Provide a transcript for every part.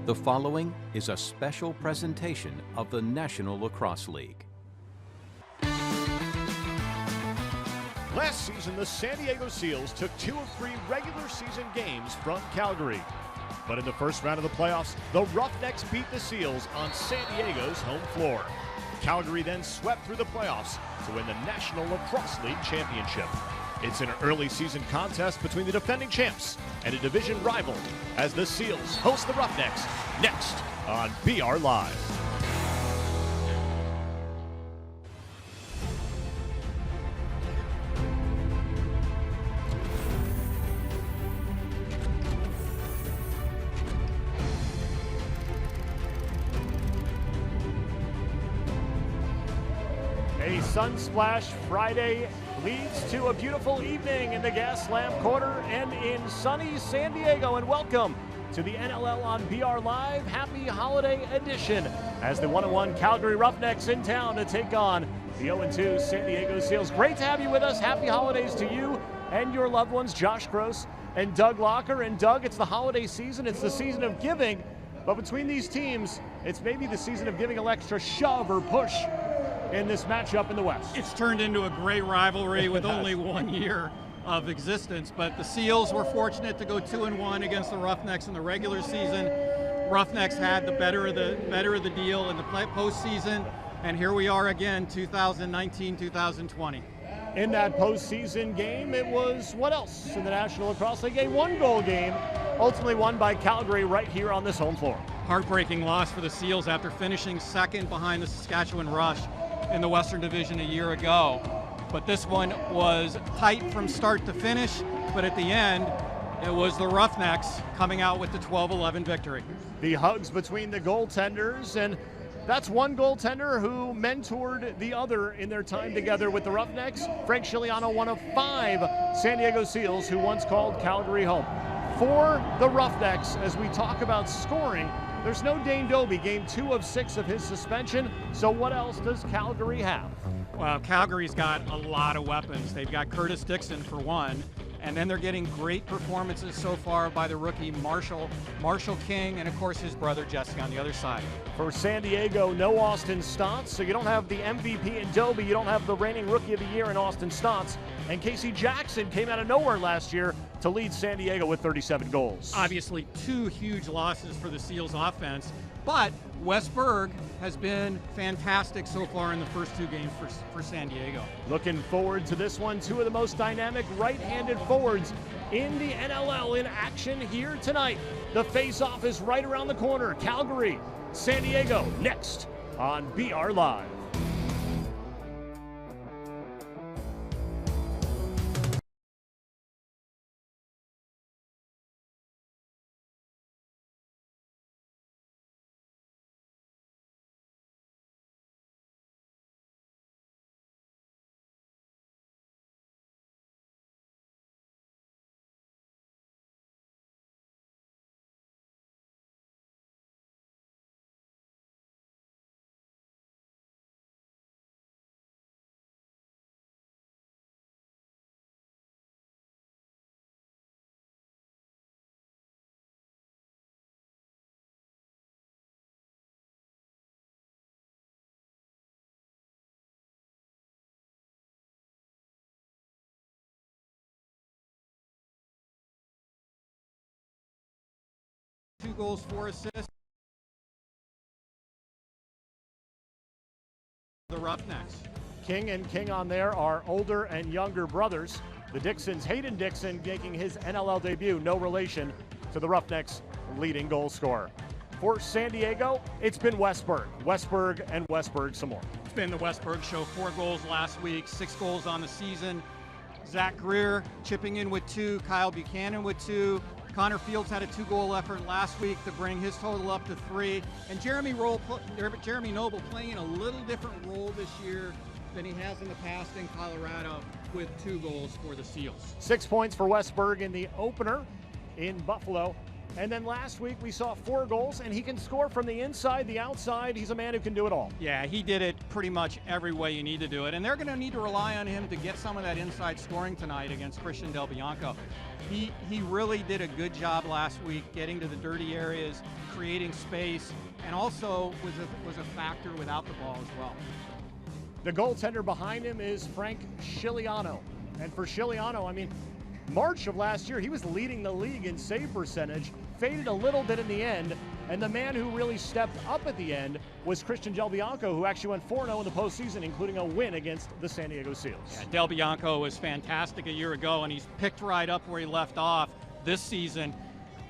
The following is a special presentation of the National Lacrosse League. Last season, the San Diego Seals took 2 of 3 regular season games from Calgary. But in the first round of the playoffs, the Roughnecks beat the Seals on San Diego's home floor. Calgary then swept through the playoffs to win the National Lacrosse League Championship. It's an early season contest between the defending champs and a division rival as the Seals host the Roughnecks next on BR Live. A Sunsplash Friday leads to a beautiful evening in the Gaslamp Quarter and in sunny San Diego. And welcome to the NLL on BR Live Happy Holiday Edition as the 1-1 Calgary Roughnecks in town to take on the 0-2 San Diego Seals. Great to have you with us. Happy holidays to you and your loved ones, Josh Gross and Doug Locker. And Doug, it's the holiday season. It's the season of giving. But between these teams, it's maybe the season of giving an extra shove or push in this matchup in the West. It's turned into a great rivalry with only 1 year of existence, but the Seals were fortunate to go 2-1 against the Roughnecks in the regular season. Roughnecks had the better of the deal in the postseason, and here we are again, 2019-2020. In that postseason game, it was what else in the National Lacrosse League? A 1-goal game, ultimately won by Calgary right here on this home floor. Heartbreaking loss for the Seals after finishing second behind the Saskatchewan Rush in the Western Division a year ago. But this one was tight from start to finish, but at the end, it was the Roughnecks coming out with the 12-11 victory. The hugs between the goaltenders, and that's one goaltender who mentored the other in their time together with the Roughnecks. Frank Chiliano, one of 5 San Diego Seals who once called Calgary home. For the Roughnecks, as we talk about scoring, there's no Dane Dobbie, game 2 of 6 of his suspension. So what else does Calgary have? Well, Calgary's got a lot of weapons. They've got Curtis Dixon for one, and then they're getting great performances so far by the rookie Marshall King, and of course his brother Jesse on the other side. For San Diego, no Austin Stotts, so you don't have the MVP in Dobbie, you don't have the reigning Rookie of the Year in Austin Stotts, and Casey Jackson came out of nowhere last year to lead San Diego with 37 goals. Obviously 2 huge losses for the Seals offense, but Wes Berg has been fantastic so far in the first 2 games for San Diego. Looking forward to this one. 2 of the most dynamic right-handed forwards in the NLL in action here tonight. The face-off is right around the corner. Calgary, San Diego, next on BR Live. Two goals, 4 assists. The Roughnecks. King and King on there are older and younger brothers. The Dixons, Hayden Dixon making his NLL debut, no relation to the Roughnecks' leading goal scorer. For San Diego, it's been Wes Berg and Wes Berg some more. It's been the Wes Berg show. 4 goals last week, 6 goals on the season. Zach Greer chipping in with 2, Kyle Buchanan with 2. Connor Fields had a 2-goal effort last week to bring his total up to 3. And Jeremy Noble playing a little different role this year than he has in the past in Colorado with 2 goals for the Seals. 6 points for Wes Berg in the opener in Buffalo. And then last week we saw 4 goals, and he can score from the inside, the outside. He's a man who can do it all. Yeah, he did it pretty much every way you need to do it. And they're going to need to rely on him to get some of that inside scoring tonight against Christian Del Bianco. He really did a good job last week getting to the dirty areas, creating space, and also was a factor without the ball as well. The goaltender behind him is Frank Scigliano. And for Scigliano, I mean, March of last year, he was leading the league in save percentage, faded a little bit in the end, and the man who really stepped up at the end was Christian Del Bianco, who actually went 4-0 in the postseason, including a win against the San Diego Seals. Yeah, Del Bianco was fantastic a year ago, and he's picked right up where he left off this season.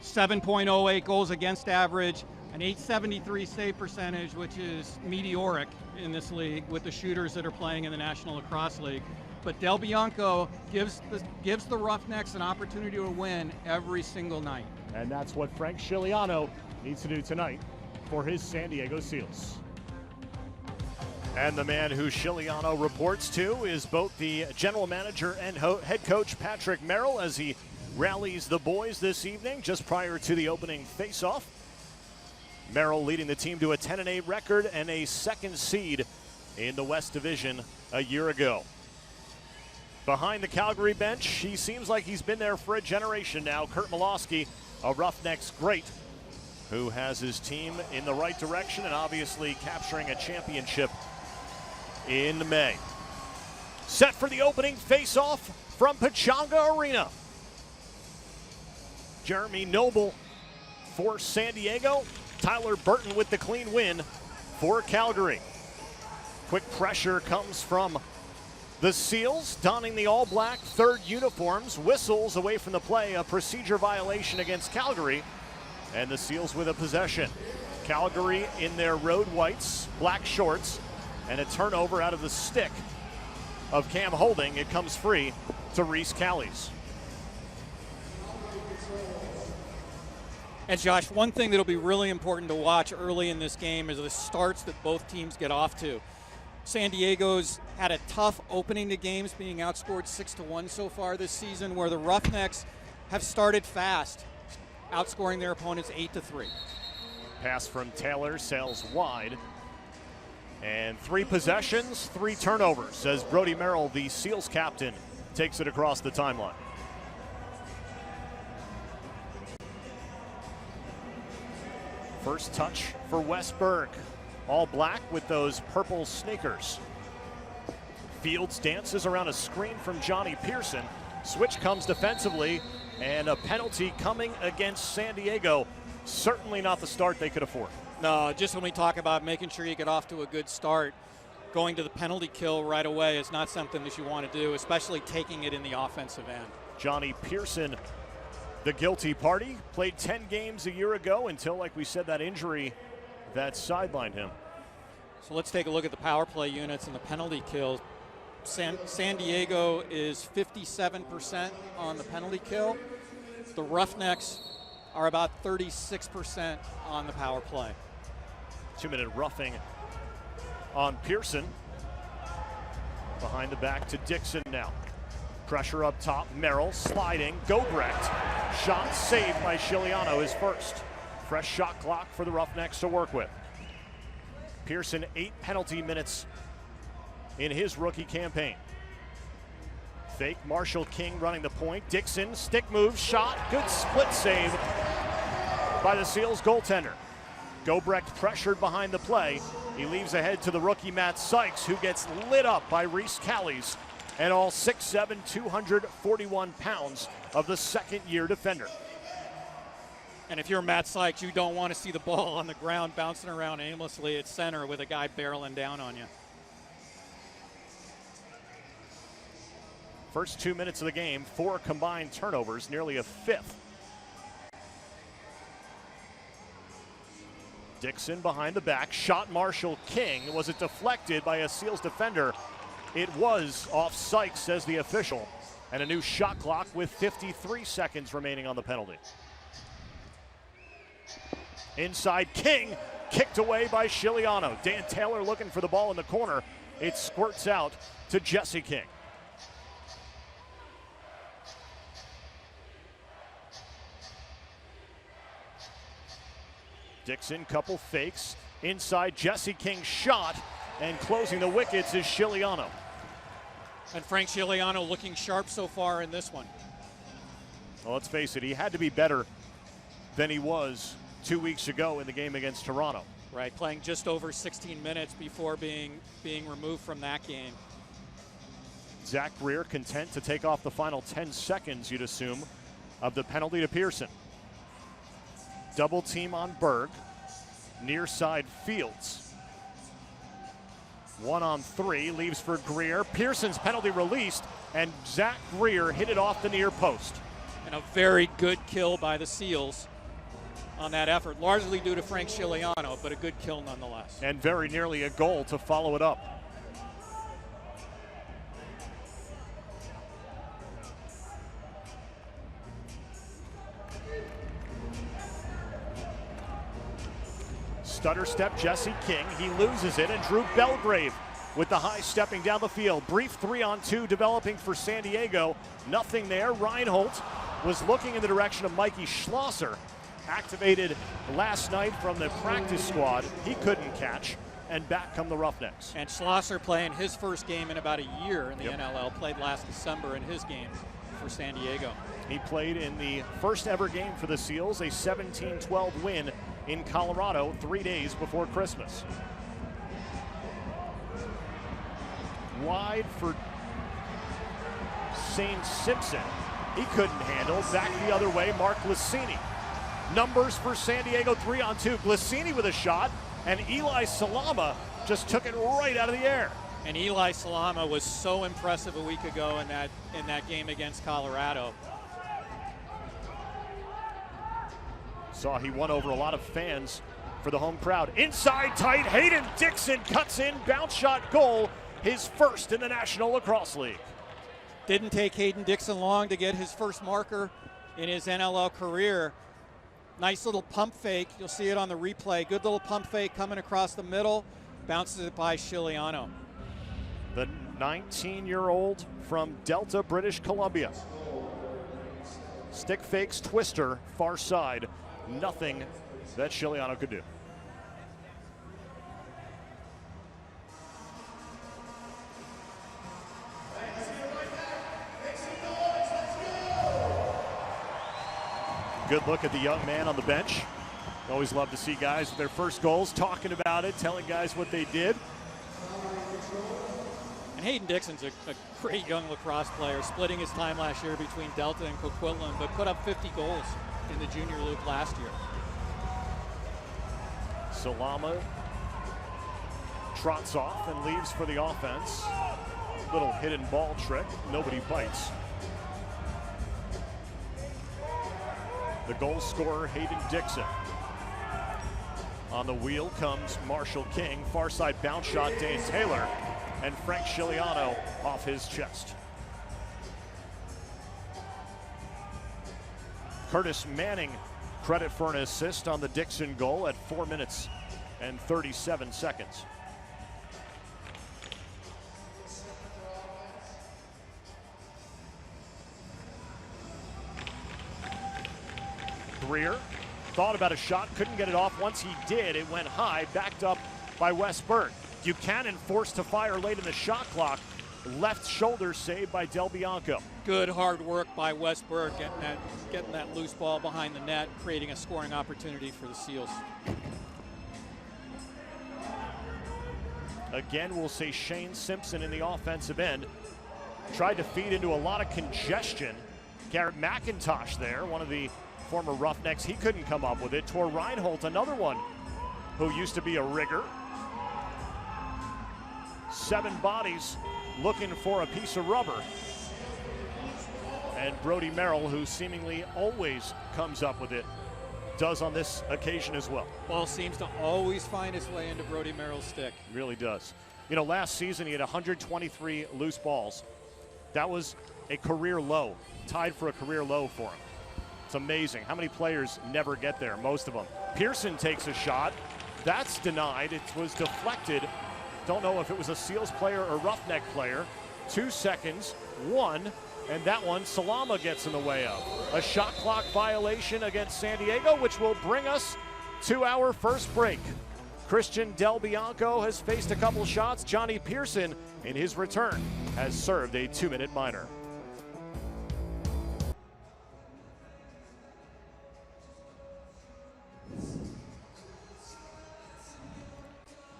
7.08 goals against average, an .873 save percentage, which is meteoric in this league with the shooters that are playing in the National Lacrosse League. But Del Bianco gives the Roughnecks an opportunity to win every single night. And that's what Frank Scigliano needs to do tonight for his San Diego Seals. And the man who Scigliano reports to is both the general manager and head coach Patrick Merrill as he rallies the boys this evening just prior to the opening face-off. Merrill leading the team to a 10-8 record and a second seed in the West Division a year ago. Behind the Calgary bench, he seems like he's been there for a generation now. Kurt Malosky, a Roughnecks great, who has his team in the right direction and obviously capturing a championship in May. Set for the opening face-off from Pechanga Arena. Jeremy Noble for San Diego. Tyler Burton with the clean win for Calgary. Quick pressure comes from the Seals, donning the all-black third uniforms. Whistles away from the play, a procedure violation against Calgary, and the Seals with a possession. Calgary in their road whites, black shorts, and a turnover out of the stick of Cam Holding. It comes free to Reese Callies. And Josh, one thing that'll be really important to watch early in this game is the starts that both teams get off to. San Diego's had a tough opening to games, being outscored 6-1 so far this season, where the Roughnecks have started fast, outscoring their opponents 8-3. Pass from Taylor sails wide. And 3 possessions, 3 turnovers as Brody Merrill, the Seals captain, takes it across the timeline. First touch for Westberg. All black with those purple sneakers. Fields dances around a screen from Johnny Pearson. Switch comes defensively, and a penalty coming against San Diego. Certainly not the start they could afford. No, just when we talk about making sure you get off to a good start, going to the penalty kill right away is not something that you want to do, especially taking it in the offensive end. Johnny Pearson, the guilty party, played 10 games a year ago until, like we said, that injury that sidelined him. So let's take a look at the power play units and the penalty kills. San Diego is 57% on the penalty kill. The Roughnecks are about 36% on the power play. 2-minute roughing on Pearson. Behind the back to Dixon now. Pressure up top, Merrill sliding, Gobrecht. Shot saved by Scigliano, his first. Fresh shot clock for the Roughnecks to work with. Pearson 8 penalty minutes in his rookie campaign. Fake, Marshall King running the point. Dixon, stick move, shot, good split save by the Seals goaltender. Gobrecht pressured behind the play. He leaves ahead to the rookie Matt Sykes, who gets lit up by Reese Callies and all 6'7", 241 pounds of the second-year defender. And if you're Matt Sykes, you don't want to see the ball on the ground bouncing around aimlessly at center with a guy barreling down on you. First 2 minutes of the game, 4 combined turnovers, nearly a fifth. Dixon behind the back, shot Marshall King. Was it deflected by a Seals defender? It was off Sykes, says the official. And a new shot clock with 53 seconds remaining on the penalty. Inside, King, kicked away by Scigliano. Dan Taylor looking for the ball in the corner. It squirts out to Jesse King. Dixon, couple fakes. Inside, Jesse King shot, and closing the wickets is Siciliano. And Frank Siciliano looking sharp so far in this one. Well, let's face it, he had to be better than he was 2 weeks ago in the game against Toronto. Right, playing just over 16 minutes before being removed from that game. Zach Greer content to take off the final 10 seconds, you'd assume, of the penalty to Pearson. Double team on Berg. Near side Fields. 1-on-3, leaves for Greer. Pearson's penalty released, and Zach Greer hit it off the near post. And a very good kill by the Seals on that effort, largely due to Frank Siciliano, but a good kill nonetheless. And very nearly a goal to follow it up. Stutter step Jesse King. He loses it, and Drew Belgrave with the high stepping down the field. Brief 3-on-2 developing for San Diego. Nothing there. Reinhold was looking in the direction of Mikey Schlosser, activated last night from the practice squad. He couldn't catch, and back come the Roughnecks. And Schlosser playing his first game in about a year in the NLL, played last December in his game for San Diego. He played in the first ever game for the Seals, a 17-12 win in Colorado 3 days before Christmas. Wide for Shane Simpson. He couldn't handle. Back the other way, Mark Glissini. Numbers for San Diego, 3-on-2. Glissini with a shot, and Eli Salama just took it right out of the air. And Eli Salama was so impressive a week ago in that game against Colorado. Saw he won over a lot of fans for the home crowd. Inside tight, Hayden Dixon cuts in, bounce shot goal, his first in the National Lacrosse League. Didn't take Hayden Dixon long to get his first marker in his NLL career. Nice little pump fake, you'll see it on the replay. Good little pump fake coming across the middle, bounces it by Siciliano. The 19-year-old from Delta, British Columbia. Stick fakes, twister, far side. Nothing that Siciliano could do. Good look at the young man on the bench. Always love to see guys with their first goals talking about it, telling guys what they did. And Hayden Dixon's a great young lacrosse player, splitting his time last year between Delta and Coquitlam, but put up 50 goals in the junior league last year. Salama trots off and leaves for the offense. Little hidden ball trick, nobody bites. The goal scorer, Hayden Dixon. On the wheel comes Marshall King. Far side bounce shot, Dane Taylor. And Frank Siciliano off his chest. Curtis Manning, credit for an assist on the Dixon goal at 4 minutes and 37 seconds. Greer thought about a shot, couldn't get it off. Once he did, it went high, backed up by Wes Berg. Buchanan forced to fire late in the shot clock. Left shoulder saved by Del Bianco. Good hard work by Wes Berg, getting that loose ball behind the net, creating a scoring opportunity for the Seals. Again, we'll say Shane Simpson in the offensive end. Tried to feed into a lot of congestion. Garrett McIntosh there, one of the former Roughnecks. He couldn't come up with it. Tor Reinhold, another one who used to be a rigger. 7 bodies looking for a piece of rubber. And Brody Merrill, who seemingly always comes up with it, does on this occasion as well. Ball seems to always find its way into Brody Merrill's stick. Really does. You know, last season he had 123 loose balls. That was a career low, tied for a career low for him. It's amazing how many players never get there, most of them. Pearson takes a shot. That's denied. It was deflected. Don't know if it was a Seals player or Roughneck player. 2 seconds, 1, and that one Salama gets in the way of. A shot clock violation against San Diego, which will bring us 2-hour first break. Christian Del Bianco has faced a couple shots. Johnny Pearson, in his return, has served a 2-minute minor.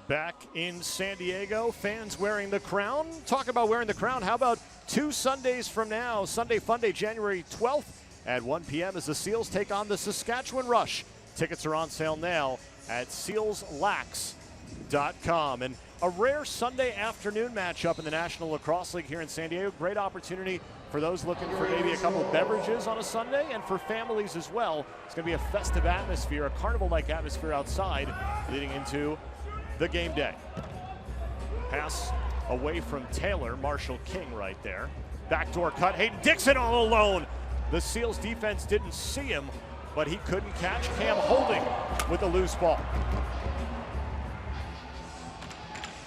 Back in San Diego, fans wearing the crown. Talk about wearing the crown. How about 2 Sundays from now, Sunday Funday, January 12th at 1 p.m. as the Seals take on the Saskatchewan Rush. Tickets are on sale now at sealslax.com. And a rare Sunday afternoon matchup in the National Lacrosse League here in San Diego. Great opportunity for those looking for maybe a couple of beverages on a Sunday, and for families as well. It's going to be a festive atmosphere, a carnival-like atmosphere outside leading into the game day. Pass away from Taylor. Marshall King right there. Backdoor cut. Hayden Dixon all alone. The Seals defense didn't see him, but he couldn't catch. Cam Holding with the loose ball.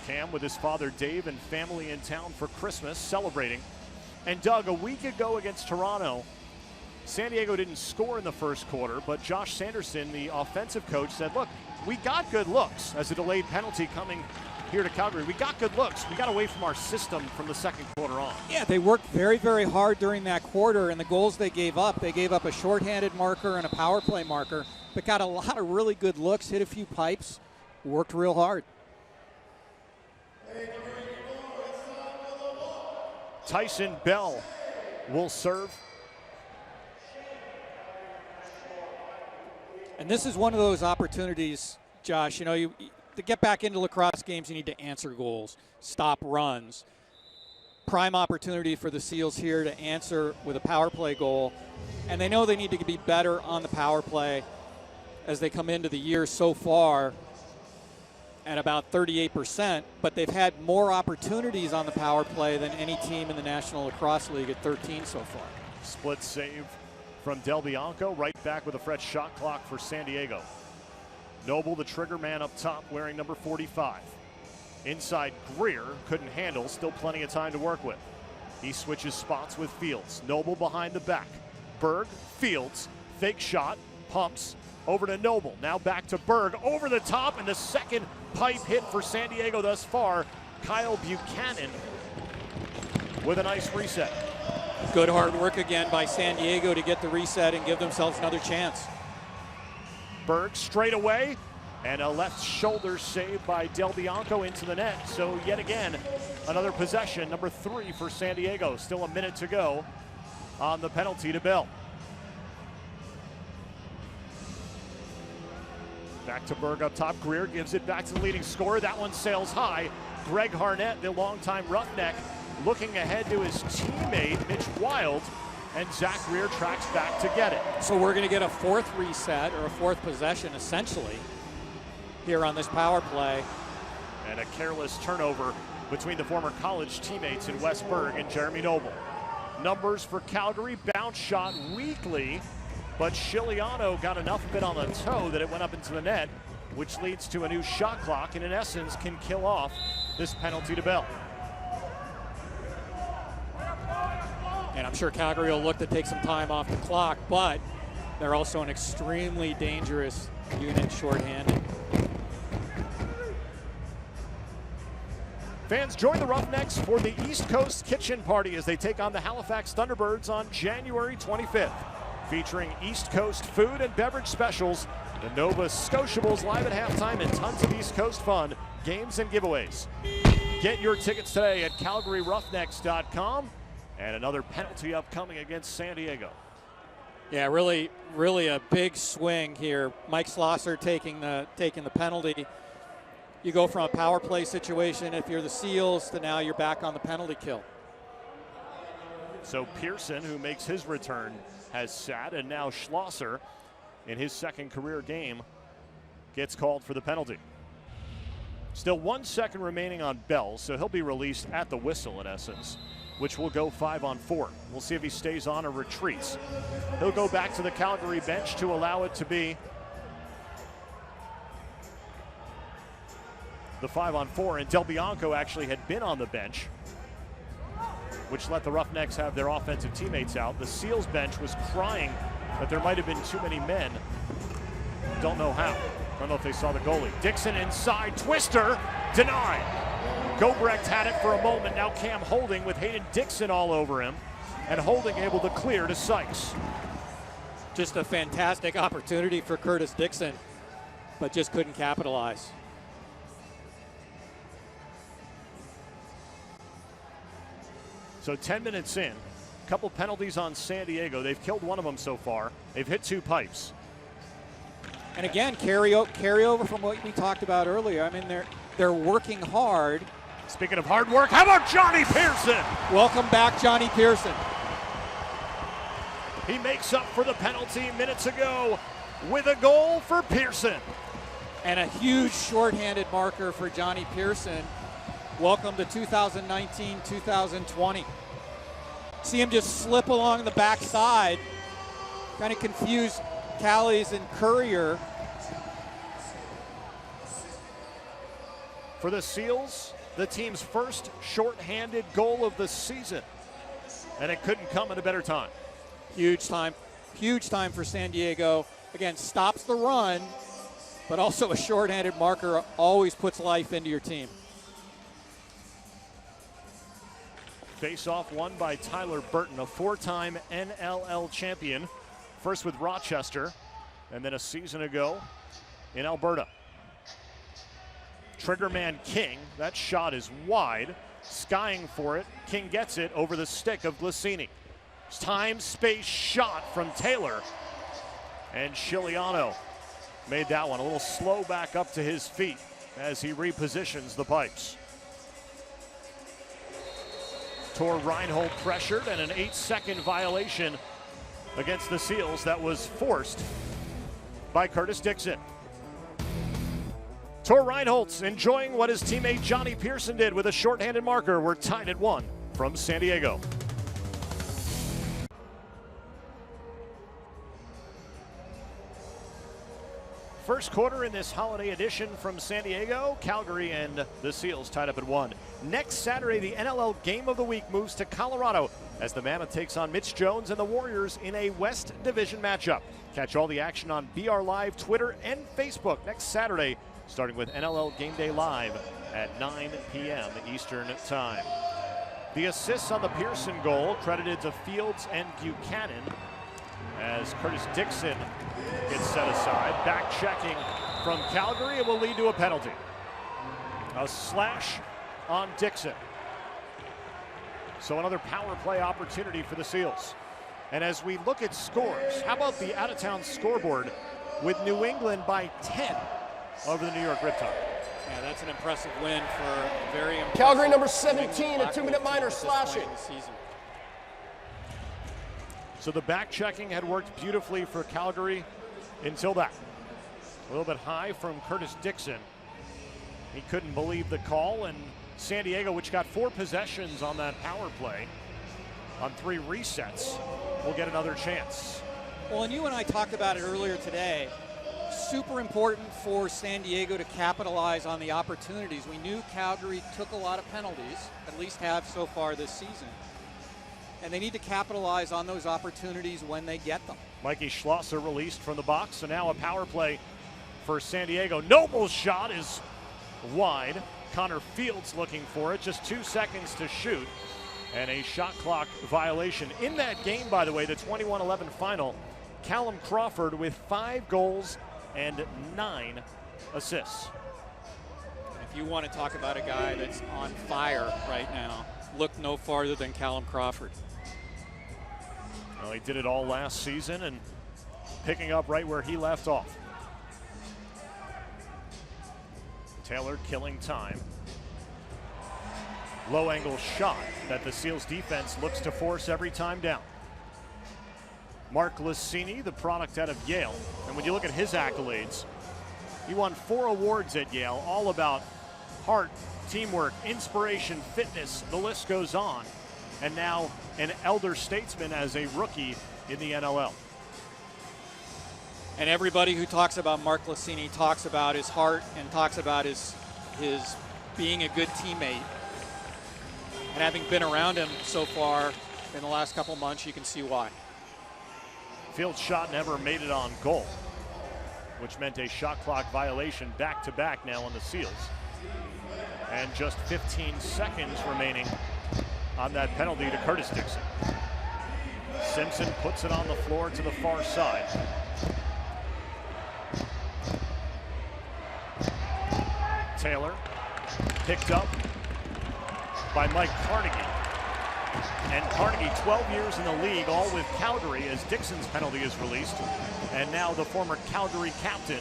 Cam with his father Dave and family in town for Christmas, celebrating. And Doug, a week ago against Toronto, San Diego didn't score in the first quarter, but Josh Sanderson, the offensive coach, said, look, we got good looks as a delayed penalty coming here to Calgary. We got good looks. We got away from our system from the second quarter on. Yeah, they worked very, very hard during that quarter, and the goals they gave up a shorthanded marker and a power play marker, but got a lot of really good looks, hit a few pipes, worked real hard. Tyson Bell will serve. And this is one of those opportunities, Josh, to get back into lacrosse games, you need to answer goals, stop runs. Prime opportunity for the Seals here to answer with a power play goal. And they know they need to be better on the power play as they come into the year so far at about 38%, but they've had more opportunities on the power play than any team in the National Lacrosse League at 13 so far. Split save from Del Bianco, right back with a fresh shot clock for San Diego. Noble, the trigger man up top, wearing number 45. Inside, Greer couldn't handle, still plenty of time to work with. He switches spots with Fields. Noble behind the back. Berg, Fields, fake shot, pumps, over to Noble. Now back to Berg, over the top, and the second pipe hit for San Diego thus far. Kyle Buchanan with a nice reset. Good hard work again by San Diego to get the reset and give themselves another chance. Berg straight away, and a left shoulder save by Del Bianco into the net. So yet again, another possession, number 3 for San Diego. Still a minute to go on the penalty to Bell. Back to Berg up top. Greer gives it back to the leading scorer. That one sails high. Greg Harnett, the longtime roughneck, looking ahead to his teammate, Mitch Wild, and Zach Greer tracks back to get it. So we're going to get a 4th reset, or a 4th possession, essentially, here on this power play. And a careless turnover between the former college teammates in Wes Berg and Jeremy Noble. Numbers for Calgary, bounce shot weakly, but Chiliano got enough of it on the toe that it went up into the net, which leads to a new shot clock and in essence can kill off this penalty to Bell. And I'm sure Calgary will look to take some time off the clock, but they're also an extremely dangerous unit shorthanded. Fans, join the Roughnecks for the East Coast Kitchen Party as they take on the Halifax Thunderbirds on January 25th. Featuring East Coast food and beverage specials, the Nova Scotiables live at halftime, and tons of East Coast fun, games and giveaways. Get your tickets today at CalgaryRoughnecks.com. And another penalty upcoming against San Diego. Yeah, really a big swing here. Mike Schlosser taking the penalty. You go from a power play situation if you're the Seals to now you're back on the penalty kill. So Pearson, who makes his return, has sat, and now Schlosser, in his second career game, gets called for the penalty. Still 1 second remaining on Bell, so he'll be released at the whistle in essence, which will go 5-on-4. We'll see if he stays on or retreats. He'll go back to the Calgary bench to allow it to be the 5-on-4, and Del Bianco actually had been on the bench, which let the Roughnecks have their offensive teammates out. The Seals bench was crying that there might have been too many men Don't know how. Don't know if they saw the goalie. Dixon inside, twister, denied. Gobrecht had it for a moment. Now Cam Holding with Hayden Dixon all over him, and Holding able to clear to Sykes. Just a fantastic opportunity for Curtis Dixon, but just couldn't capitalize. So 10 minutes in, a couple penalties on San Diego. They've killed one of them so far. They've hit 2 pipes. And again, carryover from what we talked about earlier. I mean, they're working hard. Speaking of hard work, how about Johnny Pearson? Welcome back, Johnny Pearson. He makes up for the penalty minutes ago with a goal for Pearson. And a huge shorthanded marker for Johnny Pearson. Welcome to 2019-2020. See him just slip along the backside, kind of confuse Callies and Courier. For the Seals, the team's first shorthanded goal of the season. And it couldn't come at a better time. Huge time for San Diego. Again, stops the run, but also a shorthanded marker always puts life into your team. Face-off won by Tyler Burton, a 4-time NLL champion. First with Rochester, and then a season ago in Alberta. Triggerman King, that shot is wide. Skying for it, King gets it over the stick of Glacini. Time, space, shot from Taylor. And Chiliano made that one a little slow back up to his feet as he repositions the pipes. Tor Reinhold pressured, and an 8-second violation against the Seals that was forced by Curtis Dixon. Tor Reinholtz enjoying what his teammate Johnny Pearson did with a shorthanded marker. We're tied at 1 from San Diego. First quarter in this holiday edition from San Diego. Calgary and the Seals tied up at 1. Next Saturday, the NLL Game of the Week moves to Colorado as the Mammoth takes on Mitch Jones and the Warriors in a West Division matchup. Catch all the action on BR Live, Twitter, and Facebook next Saturday, starting with NLL Game Day Live at 9 p.m. Eastern Time. The assists on the Pearson goal credited to Fields and Buchanan as Curtis Dixon gets set aside. Back checking from Calgary, it will lead to a penalty. A slash on Dixon. So another power play opportunity for the Seals. And as we look at scores, how about the out-of-town scoreboard with New England by 10 over the New York Riptide? Yeah, that's an impressive win for a very impressive Calgary number 17, a 2-minute minor slashing. So the back checking had worked beautifully for Calgary until that. A little bit high from Curtis Dixon. He couldn't believe the call, and San Diego, which got 4 possessions on that power play on 3 resets, will get another chance. Well, and you and I talked about it earlier today. Super important for San Diego to capitalize on the opportunities. We knew Calgary took a lot of penalties, at least have so far this season. And they need to capitalize on those opportunities when they get them. Mikey Schlosser released from the box, so now a power play for San Diego. Noble's shot is wide. Connor Fields looking for it, just 2 seconds to shoot. And a shot clock violation. In that game, by the way, the 21-11 final, Callum Crawford with 5 goals and 9 assists. If you want to talk about a guy that's on fire right now, look no farther than Callum Crawford. Well, he did it all last season and picking up right where he left off. Taylor killing time. Low angle shot that the Seals defense looks to force every time down. Mark Glacini, the product out of Yale. And when you look at his accolades, he won 4 awards at Yale, all about heart, teamwork, inspiration, fitness, the list goes on. And now an elder statesman as a rookie in the NLL. And everybody who talks about Mark Glacini talks about his heart and talks about his being a good teammate. And having been around him so far in the last couple months, you can see why. Field shot never made it on goal. which meant a shot clock violation back-to-back now on the Seals. And just 15 seconds remaining on that penalty to Curtis Dixon. Simpson puts it on the floor to the far side. Taylor picked up by Mike Carnegie. And Carnegie, 12 years in the league, all with Calgary as Dixon's penalty is released. And now the former Calgary captain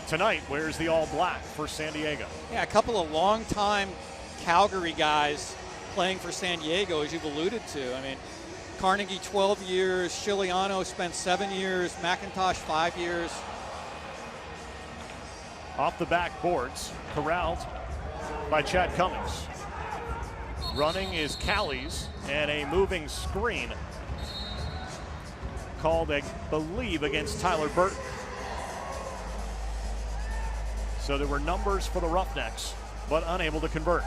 tonight wears the all black for San Diego. Yeah, a couple of long-time Calgary guys playing for San Diego, as you've alluded to. I mean, Carnegie 12 years, Chiliano spent 7 years, McIntosh 5 years. Off the backboards, corralled by Chad Cummings. Running is Callies, and a moving screen called, I believe, against Tyler Burton. So there were numbers for the Roughnecks, but unable to convert.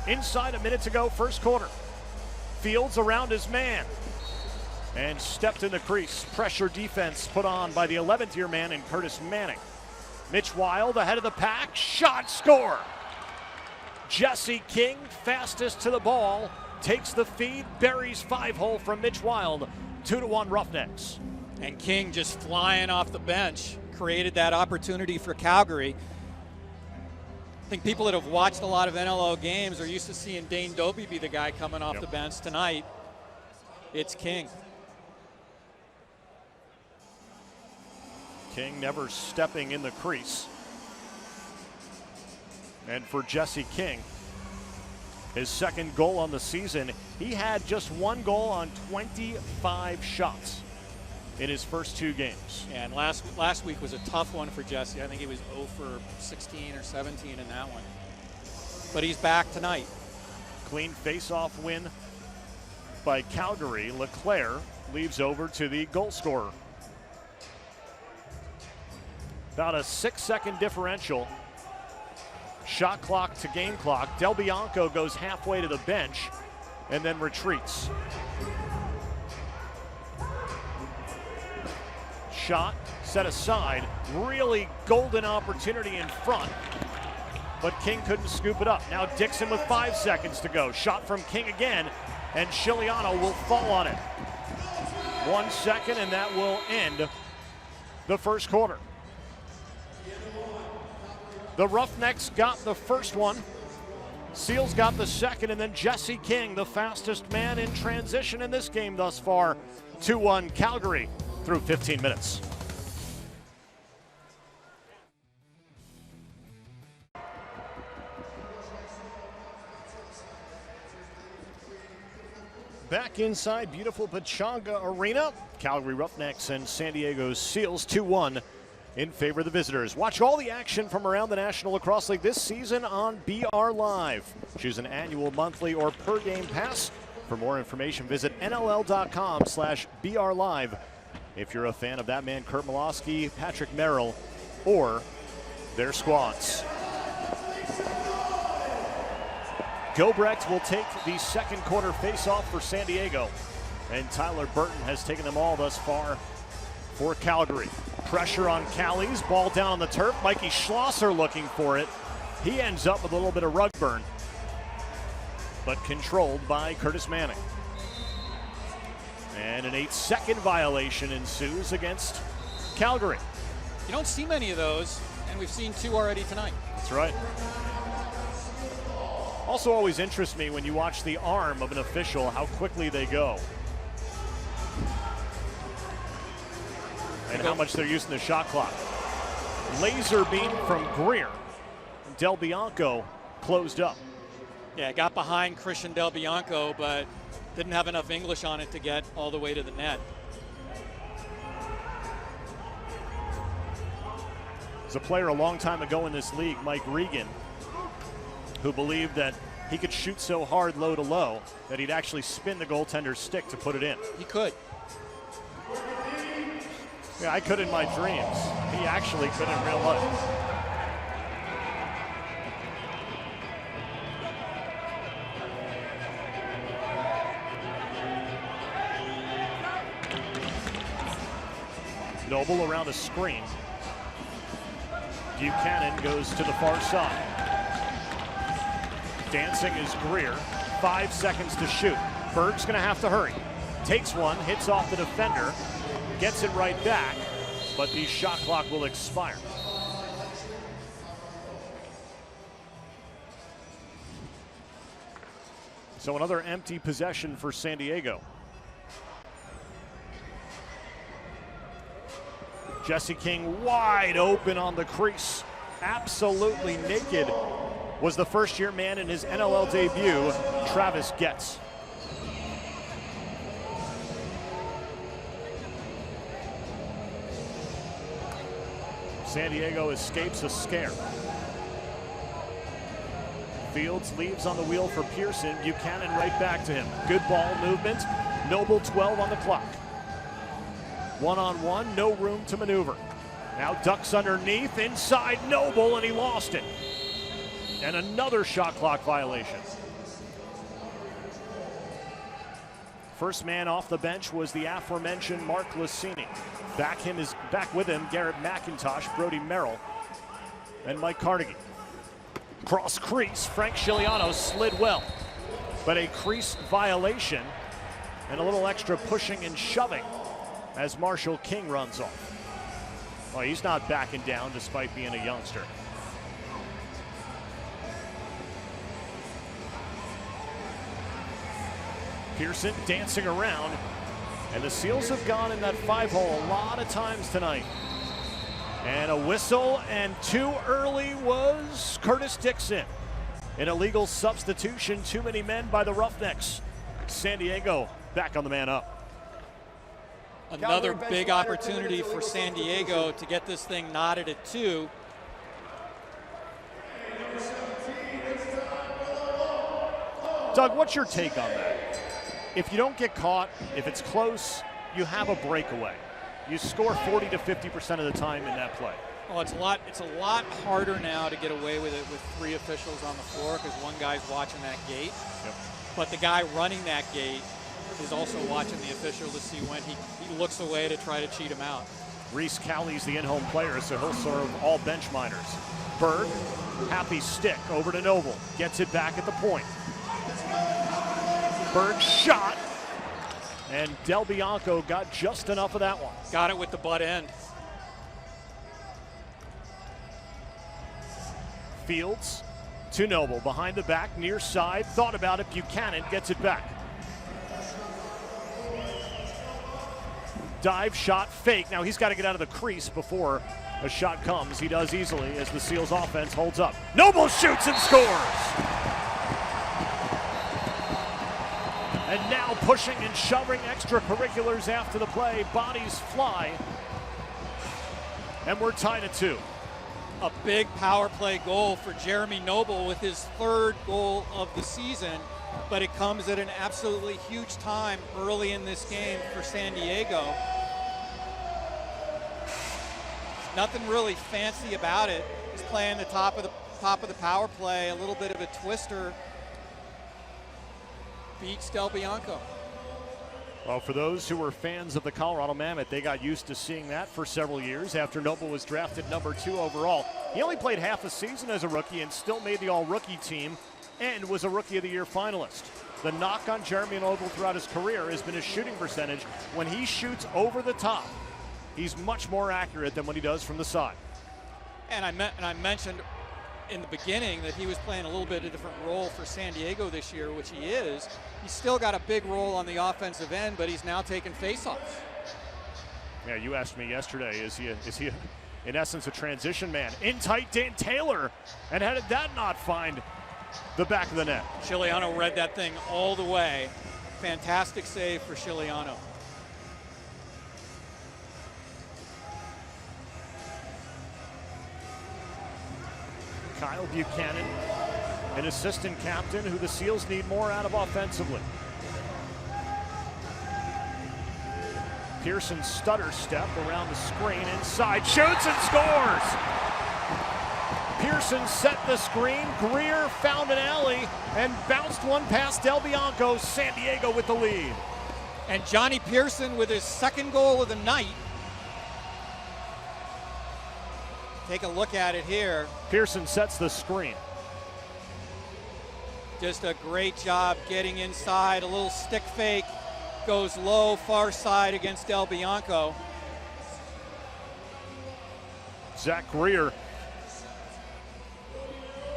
Inside a minute to go, first quarter. Fields around his man and stepped in the crease. Pressure defense put on by the 11th year man in Curtis Manning. Mitch Wild ahead of the pack, shot, score. Jesse King, fastest to the ball, takes the feed, buries 5-hole from Mitch Wild, 2-1 Roughnecks. And King just flying off the bench created that opportunity for Calgary. I think people that have watched a lot of NLL games are used to seeing Dane Dobie be the guy coming off the bench. Tonight, it's King. King never stepping in the crease. And for Jesse King, his second goal on the season, he had just one goal on 25 shots in his first 2 games. Yeah, and last week was a tough one for Jesse. I think he was 0 for 16 or 17 in that one. But he's back tonight. Clean face-off win by Calgary. LeClaire leaves over to the goal scorer. About a 6-second differential. Shot clock to game clock. Del Bianco goes halfway to the bench and then retreats. Shot set aside. Really golden opportunity in front, but King couldn't scoop it up. Now Dixon with 5 seconds to go. Shot from King again, and Chiliano will fall on it. 1 second, and that will end the first quarter. The Roughnecks got the first one. Seals got the second, and then Jesse King, the fastest man in transition in this game thus far. 2-1 Calgary through 15 minutes. Back inside beautiful Pechanga Arena. Calgary Roughnecks and San Diego Seals 2-1 in favor of the visitors. Watch all the action from around the National Lacrosse League this season on BR Live. Choose an annual, monthly, or per game pass. For more information, visit NLL.com/BRLive. If you're a fan of that man, Kurt Malosky, Patrick Merrill, or their squads. Gobrecht will take the second quarter face-off for San Diego. And Tyler Burton has taken them all thus far for Calgary. Pressure on Callies, ball down on the turf. Mikey Schlosser looking for it. He ends up with a little bit of rug burn, but controlled by Curtis Manning. And an 8-second violation ensues against Calgary. You don't see many of those, and we've seen 2 already tonight. That's right. Also always interests me when you watch the arm of an official, how quickly they go. And how much they're using the shot clock. Laser beam from Greer. Del Bianco closed up. Yeah, it got behind Christian Del Bianco, but didn't have enough English on it to get all the way to the net. There's a player a long time ago in this league, Mike Regan, who believed that he could shoot so hard low to low that he'd actually spin the goaltender's stick to put it in. He could. Yeah, I could in my dreams. He actually could in real life. Noble around a screen. Buchanan goes to the far side. Dancing is Greer. 5 seconds to shoot. Berg's going to have to hurry. Takes one, hits off the defender, gets it right back, but the shot clock will expire. So another empty possession for San Diego. Jesse King wide open on the crease. Absolutely naked was the first-year man in his NLL debut, Travis Getz. San Diego escapes a scare. Fields leaves on the wheel for Pearson. Buchanan right back to him. Good ball movement. Noble 12 on the clock. One-on-one, no room to maneuver. Now ducks underneath, inside Noble, and he lost it. And another shot clock violation. First man off the bench was the aforementioned Mark Lucchini. Back with him, Garrett McIntosh, Brody Merrill, and Mike Carnegie. Cross crease, Frank Chiliano slid well, but a crease violation and a little extra pushing and shoving as Marshall King runs off. Well, he's not backing down despite being a youngster. Pearson dancing around, and the Seals have gone in that 5-hole a lot of times tonight. And a whistle, and too early was Curtis Dixon. An illegal substitution, too many men by the Roughnecks. San Diego back on the man up. Another big opportunity for San Diego to get this thing knotted at 2. Doug, what's your take on that? If you don't get caught, if it's close, you have a breakaway. You score 40 to 50% of the time in that play. Well, it's a lot harder now to get away with it with 3 officials on the floor because one guy's watching that gate. Yep. But the guy running that gate is also watching the official to see when he looks away to try to cheat him out. Reese Cowley's the in-home player, so he'll serve all bench minors. Berg, happy stick over to Noble. Gets it back at the point. Berg shot, and Del Bianco got just enough of that one. Got it with the butt end. Fields to Noble, behind the back, near side, thought about it, Buchanan gets it back. Dive shot, fake. Now he's got to get out of the crease before a shot comes. He does easily as the Seals offense holds up. Noble shoots and scores! And now pushing and shoving extracurriculars after the play. Bodies fly. And we're tied at 2. A big power play goal for Jeremy Noble with his 3rd goal of the season, but it comes at an absolutely huge time early in this game for San Diego. Nothing really fancy about it. He's playing the top of the power play, a little bit of a twister. Beats Del Bianco. Well, for those who were fans of the Colorado Mammoth, they got used to seeing that for several years after Noble was drafted number 2 overall. He only played half a season as a rookie and still made the all-rookie team and was a Rookie of the Year finalist. The knock on Jeremy Noble throughout his career has been his shooting percentage. When he shoots over the top, he's much more accurate than when he does from the side. And I mentioned in the beginning that he was playing a little bit of a different role for San Diego this year, which he is. He's still got a big role on the offensive end, but he's now taking faceoffs. Yeah, you asked me yesterday, is he in essence a transition man? In tight Dan Taylor, and how did that not find the back of the net? Chiliano read that thing all the way. Fantastic save for Chiliano. Kyle Buchanan, an assistant captain who the Seals need more out of offensively. Pearson stutter step around the screen, inside, shoots and scores! Pearson set the screen, Greer found an alley and bounced one past Del Bianco. San Diego with the lead. And Johnny Pearson with his 2nd goal of the night. take a look at it here. Pearson sets the screen. Just a great job getting inside. A little stick fake. Goes low, far side against Del Bianco. Zach Greer,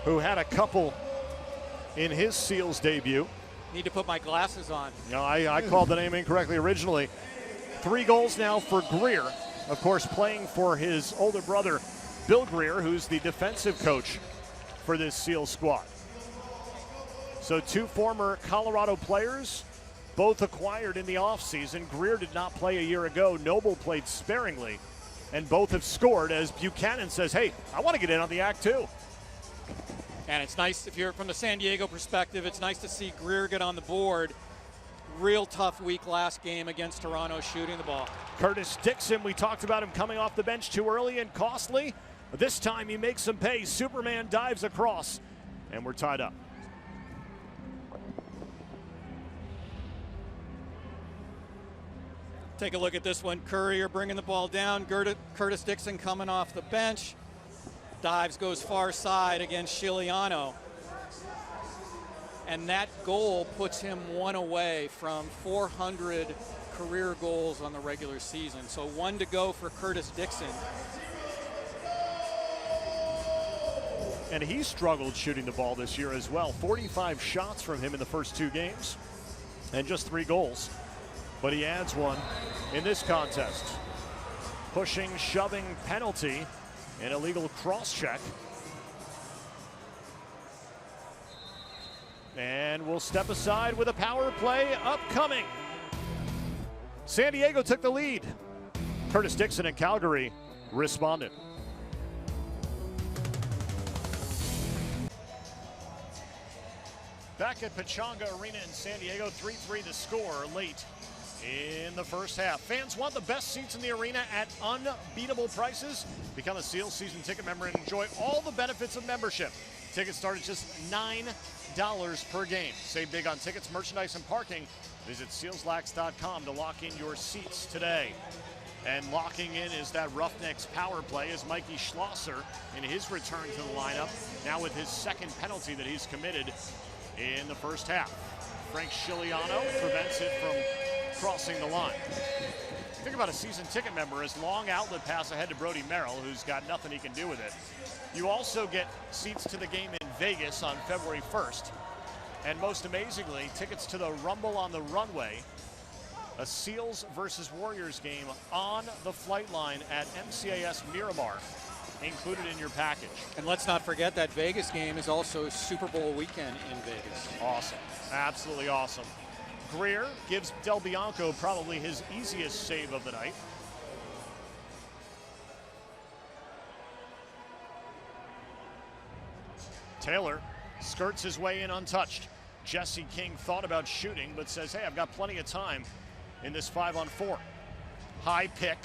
who had a couple in his Seals debut. Need to put my glasses on. No, I called the name incorrectly originally. 3 goals now for Greer. Of course, playing for his older brother, Bill Greer, who's the defensive coach for this Seals squad. So 2 former Colorado players, both acquired in the offseason. Greer did not play a year ago. Noble played sparingly, and both have scored as Buchanan says, hey, I want to get in on the act too. And it's nice, if you're from the San Diego perspective, it's nice to see Greer get on the board. Real tough week last game against Toronto shooting the ball. Curtis Dixon, we talked about him coming off the bench too early and costly. But this time he makes some pay. Superman dives across, and we're tied up. Take a look at this one. Courier bringing the ball down. Curtis Dixon coming off the bench. Dives, goes far side against Chiliano. And that goal puts him 1 away from 400 career goals on the regular season. So 1 to go for Curtis Dixon. And he struggled shooting the ball this year as well. 45 shots from him in the first 2 games and just 3 goals. But he adds 1 in this contest. Pushing, shoving penalty, an illegal cross-check. And we'll step aside with a power play upcoming. San Diego took the lead. Curtis Dixon and Calgary responded. Back at Pechanga Arena in San Diego, 3-3 the score late in the first half. Fans want the best seats in the arena at unbeatable prices. Become a Seals season ticket member and enjoy all the benefits of membership. Tickets start at just $9 per game. Save big on tickets, merchandise, and parking. Visit SealsLax.com to lock in your seats today. And locking in is that Roughnecks power play as Mikey Schlosser in his return to the lineup, now with his second penalty that he's committed in the first half. Frank Chiliano prevents it from crossing the line. Think about a season ticket member as long outlet pass ahead to Brody Merrill, who's got nothing he can do with it. You also get seats to the game in Vegas on February 1st. And most amazingly, tickets to the Rumble on the Runway, a Seals versus Warriors game on the flight line at MCAS Miramar, included in your package. And let's not forget that Vegas game is also Super Bowl weekend in Vegas. Awesome. Absolutely awesome. Greer gives Del Bianco probably his easiest save of the night. Taylor skirts his way in untouched. Jesse King thought about shooting, but says, hey, I've got plenty of time in this 5-on-4. High pick.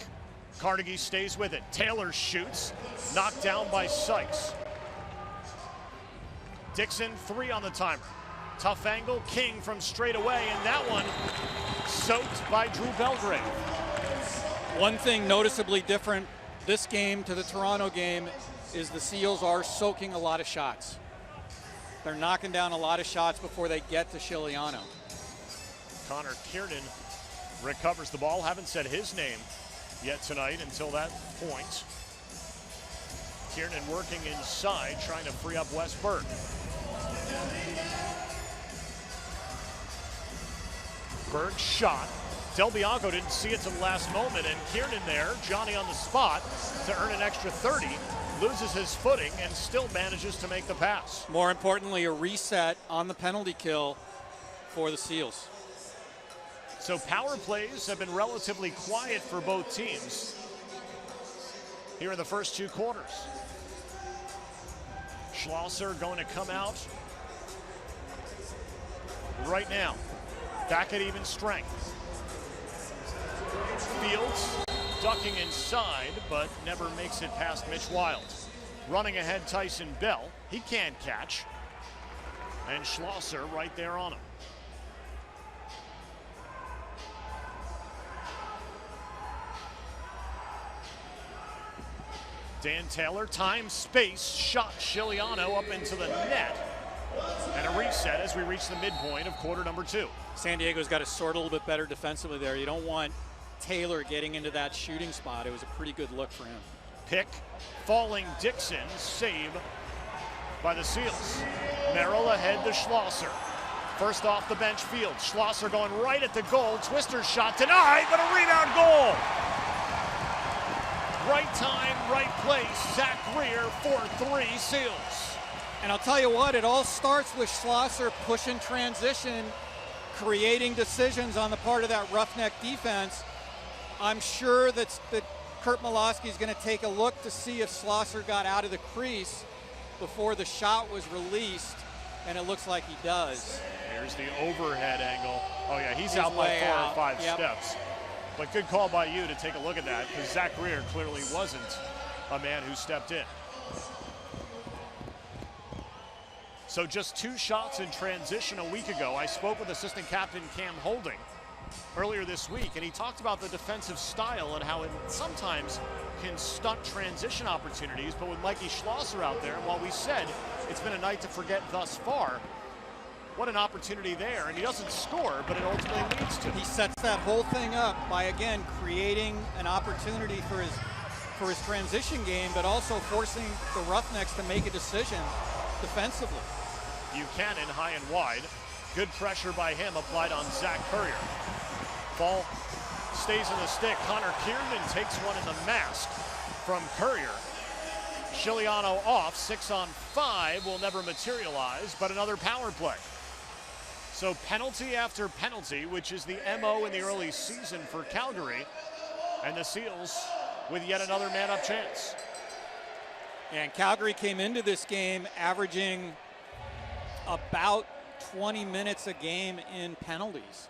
Carnegie stays with it. Taylor shoots. Knocked down by Sykes. Dixon, 3 on the timer. Tough angle. King from straight away, and that one soaked by Drew Belgrade. One thing noticeably different this game to the Toronto game is the Seals are soaking a lot of shots. They're knocking down a lot of shots before they get to Chiliano. Connor Kiernan recovers the ball. Haven't said his name yet tonight until that point. Kiernan working inside, trying to free up Wes Berg. Berg shot. Del Bianco didn't see it to the last moment, and Kiernan there, Johnny on the spot to earn an extra 30. Loses his footing and still manages to make the pass. More importantly, a reset on the penalty kill for the Seals. So power plays have been relatively quiet for both teams here in the first 2 quarters. Schlosser going to come out right now. Back at even strength. Fields ducking inside, but never makes it past Mitch Wild. Running ahead Tyson Bell. He can't catch. And Schlosser right there on him. Dan Taylor, time, space, shot Siciliano up into the net. And a reset as we reach the midpoint of quarter number 2. San Diego's got to sort a little bit better defensively there. You don't want Taylor getting into that shooting spot. It was a pretty good look for him. Pick, falling Dixon, save by the Seals. Merrill ahead to Schlosser. First off the bench field. Schlosser going right at the goal. Twister shot denied, but a rebound goal. Right time, right place. Zach Greer, 4-3 Seals. And I'll tell you what, it all starts with Schlosser pushing transition, creating decisions on the part of that roughneck defense. I'm sure that Kurt Malosky is going to take a look to see if Schlosser got out of the crease before the shot was released, and it looks like he does. Here's the overhead angle. Oh yeah, he's out by 4 or 5 steps. But good call by you to take a look at that, because Zach Greer clearly wasn't a man who stepped in. So just 2 shots in transition a week ago. I spoke with assistant captain Cam Holding earlier this week, and he talked about the defensive style and how it sometimes can stunt transition opportunities. But with Mikey Schlosser out there, and while we said it's been a night to forget thus far, what an opportunity there. And he doesn't score, but it ultimately leads to. He sets that whole thing up by, again, creating an opportunity for his transition game, but also forcing the Roughnecks to make a decision defensively. Buchanan high and wide. Good pressure by him applied on Zach Currier. Ball stays in the stick. Connor Kiernan takes one in the mask from Currier. Siciliano off, 6 on 5 will never materialize, but another power play. So penalty after penalty, which is the MO in the early season for Calgary, and the Seals with yet another man-up chance. And Calgary came into this game averaging about 20 minutes a game in penalties.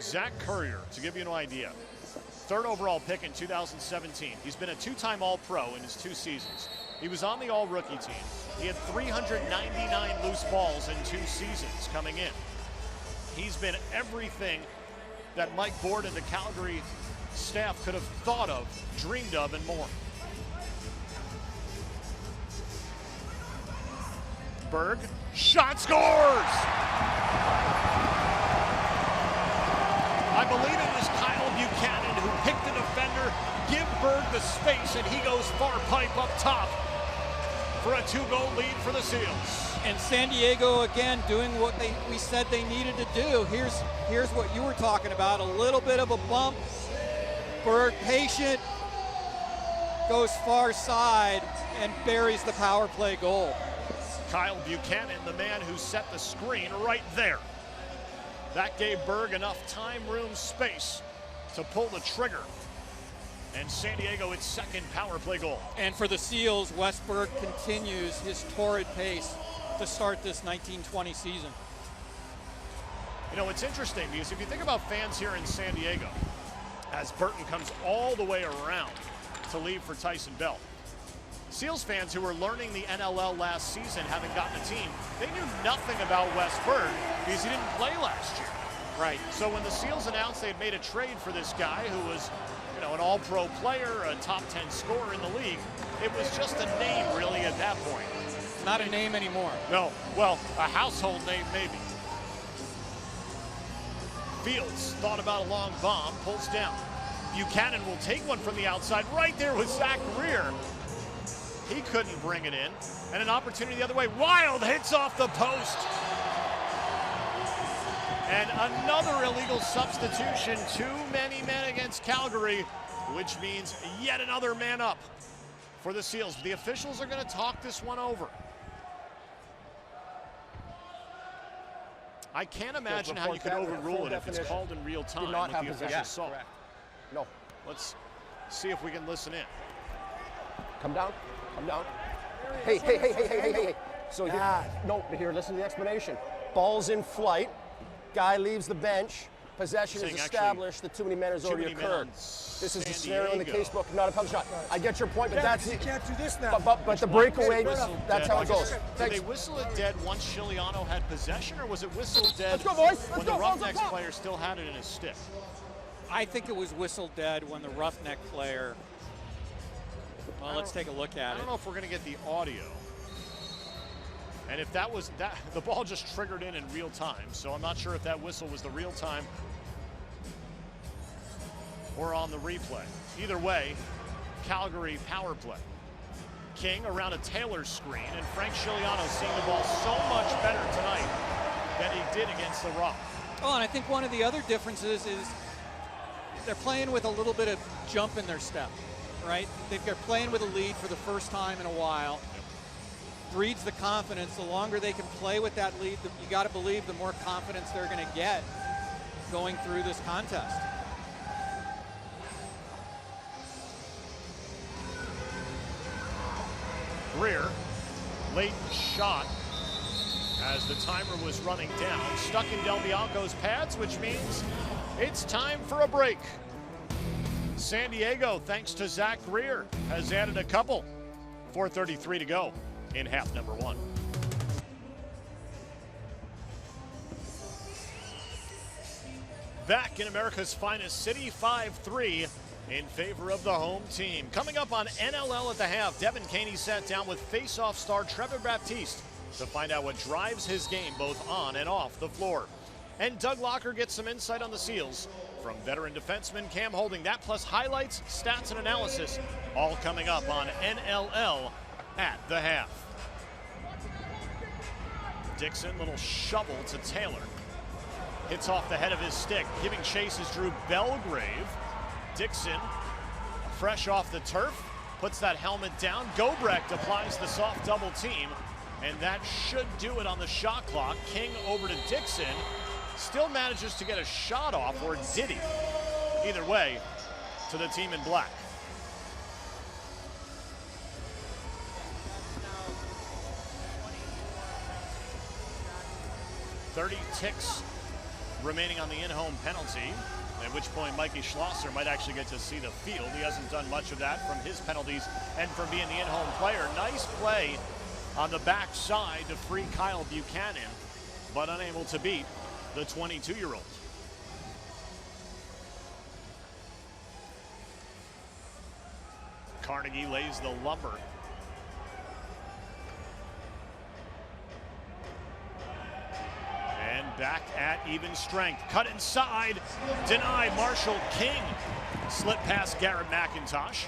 Zach Currier, to give you an idea, 3rd overall pick in 2017. He's been a 2-time All-Pro in his 2 seasons. He was on the All-Rookie team. He had 399 loose balls in 2 seasons coming in. He's been everything that Mike Board and the Calgary staff could have thought of, dreamed of, and more. Berg, shot, scores! I believe it was Kyle Buchanan who picked the defender, give Berg the space, and he goes far pipe up top for a 2-goal lead for the Seals. And San Diego, again, doing what we said they needed to do. Here's what you were talking about, a little bit of a bump. Berg patient, goes far side, and buries the power play goal. Kyle Buchanan, the man who set the screen right there. That gave Berg enough time, room, space to pull the trigger. And San Diego its 2nd power play goal. And for the Seals, Westberg continues his torrid pace to start this 1920 season. You know, it's interesting because if you think about fans here in San Diego, as Burton comes all the way around to leave for Tyson Bell, Seals fans who were learning the NLL last season, having gotten a team, they knew nothing about Westberg because he didn't play last year. Right. So when the Seals announced they had made a trade for this guy who was, you know, an all-pro player, a top 10 scorer in the league, it was just a name really at that point. Not a name anymore. No, well, a household name maybe. Fields thought about a long bomb, pulls down. Buchanan will take one from the outside, right there with Zach Greer. He couldn't bring it in. And an opportunity the other way. Wild hits off the post. And another illegal substitution. Too many men against Calgary, which means yet another man up for the Seals. The officials are going to talk this one over. I can't imagine how you could overrule it if it's called in real time what the officials saw. No. Let's see if we can listen in. Come down. Come down. Hey. So here, listen to the explanation. Ball's in flight. Guy leaves the bench. Possession is established. The too many men has already occurred. This is the scenario in the case book, not a penalty shot. I get your point, but that's you can't do this now. But the breakaway, that's how it goes. Did they whistle it dead once Siciliano had possession, or was it whistled dead Let's go, boys. when the Roughnecks player still had it in his stick? I think it was whistled dead when the Roughneck player Well, let's take a look at I it. don't know if we're going to get the audio. And if that was that, the ball just triggered in real time. So I'm not sure if that whistle was the real time or on the replay. Either way, Calgary power play. King around a Taylor screen, and Frank Scigliano seeing the ball so much better tonight than he did against the Rock. Oh, and I think one of the other differences is they're playing with a little bit of jump in their step, right? They're playing with a lead for the first time in a while. Breeds the confidence. The longer they can play with that lead, you got to believe the more confidence they're going to get going through this contest. Greer, late shot as the timer was running down, stuck in Del Bianco's pads, which means it's time for a break. San Diego, thanks to Zach Greer, has added a couple. 4:33 to go in half number one. Back in America's finest city, 5-3 in favor of the home team. Coming up on NLL at the half, Devin Caney sat down with face-off star Trevor Baptiste to find out what drives his game both on and off the floor. And Doug Locker gets some insight on the Seals from veteran defenseman Cam Holding. That plus highlights, stats, and analysis all coming up on NLL at the half. Dixon, little shovel to Taylor. Hits off the head of his stick. Giving chase is Drew Belgrave. Dixon, fresh off the turf, puts that helmet down. Gobrecht applies the soft double team, and that should do it on the shot clock. King over to Dixon. Still manages to get a shot off, or did he? Either way, to the team in black. .30 ticks remaining on the in-home penalty, at which point Mikey Schlosser might actually get to see the field. He hasn't done much of that from his penalties and from being the in-home player. Nice play on the backside to free Kyle Buchanan, but unable to beat the 22-year-old. Carnegie lays the lumber. And back at even strength. Cut inside. Denied. Marshall King slip past Garrett McIntosh.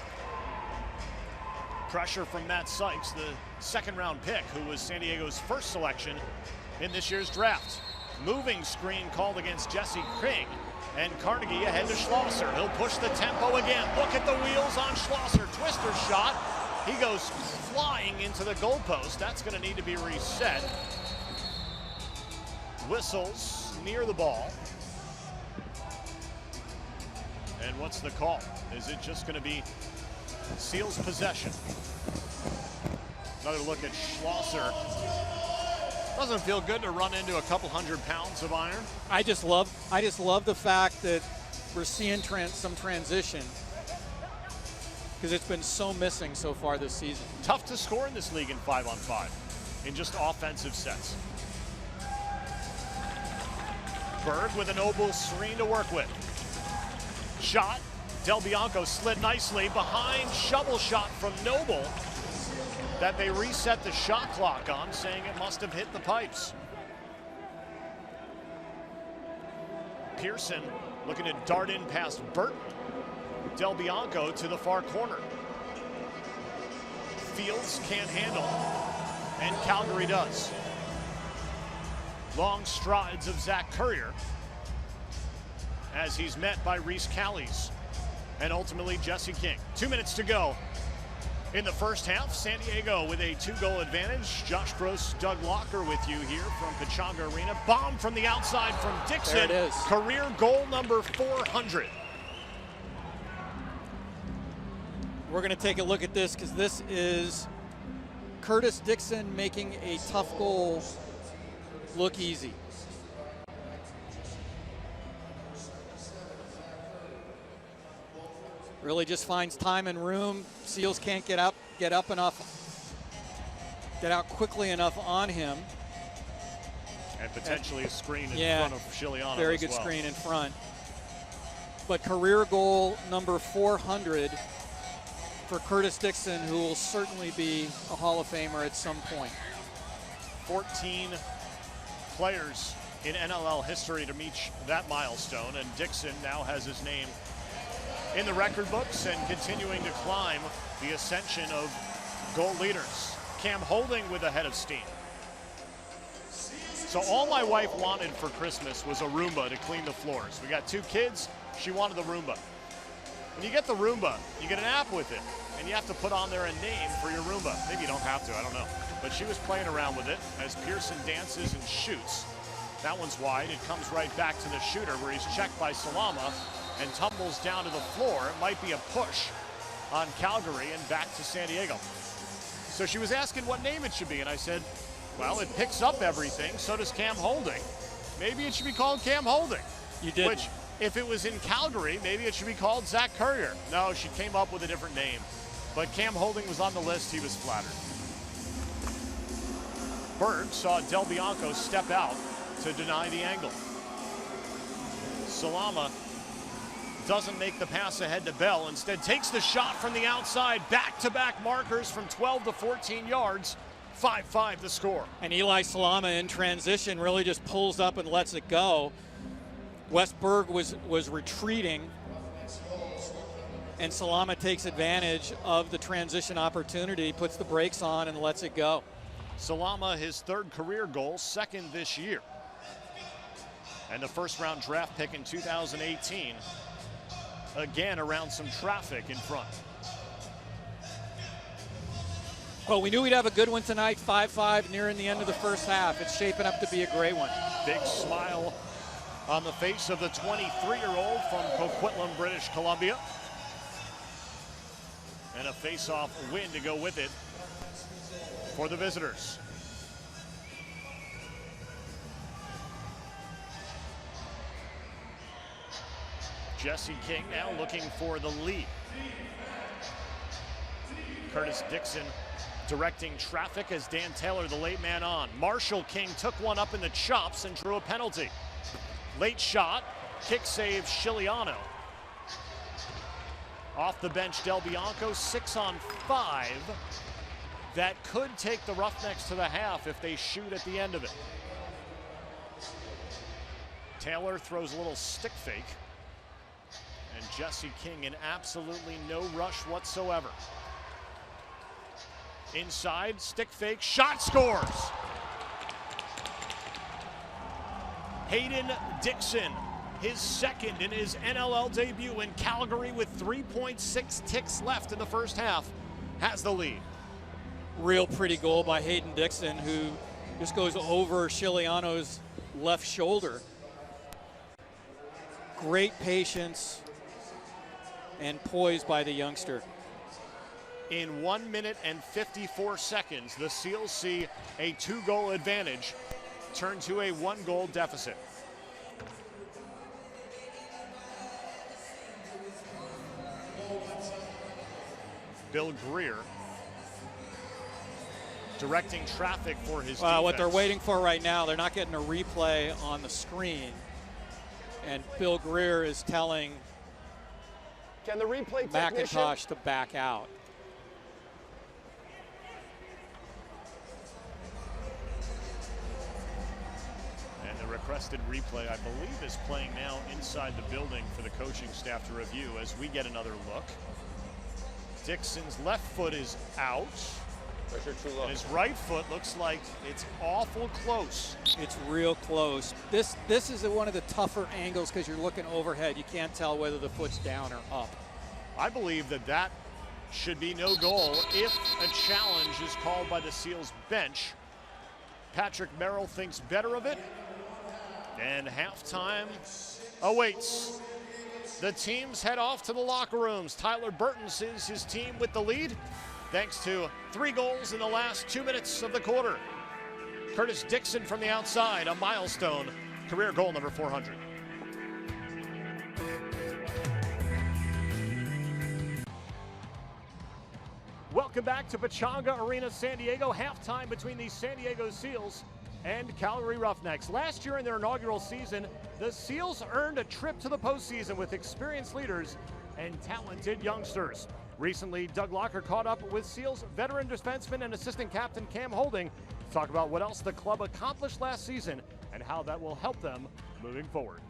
Pressure from Matt Sykes, the second-round pick, who was San Diego's first selection in this year's draft. Moving screen called against Jesse King, and Carnegie ahead to Schlosser. He'll push the tempo again. Look at the wheels on Schlosser. Twister shot. He goes flying into the goalpost. That's going to need to be reset. Whistles near the ball. And what's the call? Is it just going to be Seals possession? Another look at Schlosser. Doesn't feel good to run into a couple 100 pounds of iron. I just love the fact that we're seeing some transition, because it's been so missing so far this season. Tough to score in this league in 5-on-5 in just offensive sets. Berg with a Noble screen to work with. Shot. Del Bianco slid nicely behind. Shovel shot from Noble that they reset the shot clock on, saying it must have hit the pipes. Pearson looking to dart in past Burton. Del Bianco to the far corner. Fields can't handle, and Calgary does. Long strides of Zach Currier as he's met by Reese Callies and ultimately Jesse King. 2 minutes to go in the first half. San Diego with a 2-goal advantage. Josh Gross, Doug Locker with you here from Pechanga Arena. Bomb from the outside from Dixon. There it is. Career goal number 400. We're going to take a look at this, because this is Curtis Dixon making a tough goal look easy. Really just finds time and room. Seals can't get out quickly enough on him. And potentially a screen in front of Scigliano. Very good screen in front. But career goal number 400 for Curtis Dixon, who will certainly be a Hall of Famer at some point. 14 players in NLL history to reach that milestone, and Dixon now has his name in the record books and continuing to climb the ascension of goal leaders. Cam Holding with a head of steam. So all my wife wanted for Christmas was a Roomba to clean the floors. We got 2 kids, she wanted the Roomba. When you get the Roomba, you get an app with it, and you have to put on there a name for your Roomba. Maybe you don't have to, I don't know. But she was playing around with it as Pearson dances and shoots. That one's wide. It comes right back to the shooter where he's checked by Salama and tumbles down to the floor. It might be a push on Calgary and back to San Diego. So she was asking what name it should be, and I said, well, it picks up everything, so does Cam Holding. Maybe it should be called Cam Holding. You did. Which, if it was in Calgary, maybe it should be called Zach Currier. No, she came up with a different name. But Cam Holding was on the list. He was flattered. Berg saw Del Bianco step out to deny the angle. Salama doesn't make the pass ahead to Bell. Instead takes the shot from the outside. Back-to-back markers from 12 to 14 yards. 5-5 the score. And Eli Salama in transition really just pulls up and lets it go. Wes Berg was retreating, and Salama takes advantage of the transition opportunity, puts the brakes on, and lets it go. Salama, his 3rd career goal, 2nd this year. And the first-round draft pick in 2018. Again, around some traffic in front. Well, we knew we'd have a good one tonight, 5-5, nearing the end of the first half. It's shaping up to be a great one. Big smile on the face of the 23-year-old from Coquitlam, British Columbia. And a face-off win to go with it for the visitors. Jesse King now looking for the lead. Curtis Dixon directing traffic as Dan Taylor, the late man on. Marshall King took one up in the chops and drew a penalty. Late shot, kick save Chiliano. Off the bench, Del Bianco, 6 on 5. That could take the Roughnecks to the half if they shoot at the end of it. Taylor throws a little stick fake. And Jesse King in absolutely no rush whatsoever. Inside, stick fake, shot, scores! Hayden Dixon, his 2nd in his NLL debut in Calgary with 3.6 ticks left in the first half, has the lead. Real pretty goal by Hayden Dixon, who just goes over Chiliano's left shoulder. Great patience and poise by the youngster. In 1 minute and 54 seconds, the Seals see a 2-goal advantage turn to a 1-goal deficit. Bill Greer directing traffic for his defense. What they're waiting for right now, they're not getting a replay on the screen. And Bill Greer is telling Can the replay McIntosh to back out. And the requested replay, I believe, is playing now inside the building for the coaching staff to review as we get another look. Dixon's left foot is out. And his right foot looks like it's awful close. It's real close. This is one of the tougher angles because you're looking overhead. You can't tell whether the foot's down or up. I believe that should be no goal if a challenge is called by the Seals bench. Patrick Merrill thinks better of it. And halftime awaits. The teams head off to the locker rooms. Tyler Burton sees his team with the lead, thanks to 3 goals in the last 2 minutes of the quarter. Curtis Dixon from the outside, a milestone, career goal number 400. Welcome back to Pechanga Arena, San Diego. Halftime between the San Diego Seals and Calgary Roughnecks. Last year in their inaugural season, the Seals earned a trip to the postseason with experienced leaders and talented youngsters. Recently, Doug Locker caught up with Seals veteran defenseman and assistant captain Cam Holding to talk about what else the club accomplished last season and how that will help them moving forward.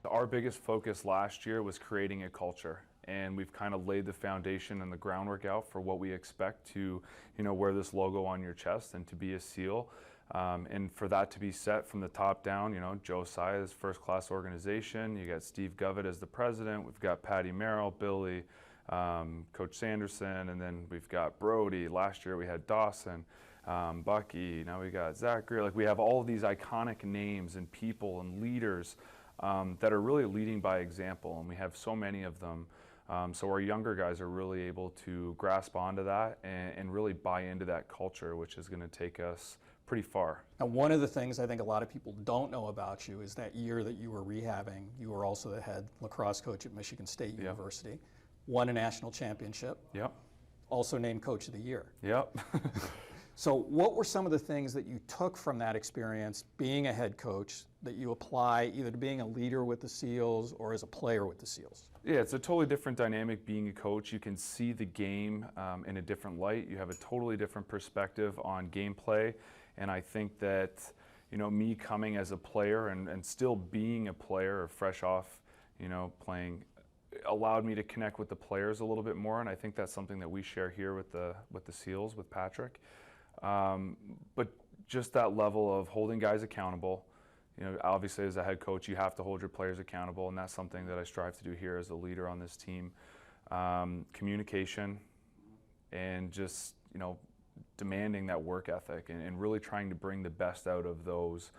Our biggest focus last year was creating a culture, and we've kind of laid the foundation and the groundwork out for what we expect to, wear this logo on your chest and to be a SEAL. And for that to be set from the top down, Joe Sia's first-class organization. You got Steve Govett as the president. We've got Patty Merrill, Billy, Coach Sanderson, and then we've got Brody. Last year we had Dawson, Bucky. Now we got Zach Greer. Like, we have all of these iconic names and people and leaders that are really leading by example, and we have so many of them. So our younger guys are really able to grasp onto that and really buy into that culture, which is going to take us pretty far. Now, one of the things I think a lot of people don't know about you is that year that you were rehabbing, you were also the head lacrosse coach at Michigan State University, won a national championship, also named Coach of the Year. So what were some of the things that you took from that experience being a head coach that you apply either to being a leader with the Seals or as a player with the Seals? Yeah, it's a totally different dynamic being a coach. You can see the game in a different light. You have a totally different perspective on gameplay. And I think that, me coming as a player and still being a player or fresh off, playing, allowed me to connect with the players a little bit more. And I think that's something that we share here with the Seals, with Patrick. But just that level of holding guys accountable. Obviously as a head coach, you have to hold your players accountable, and that's something that I strive to do here as a leader on this team. Communication and just, demanding that work ethic and really trying to bring the best out of those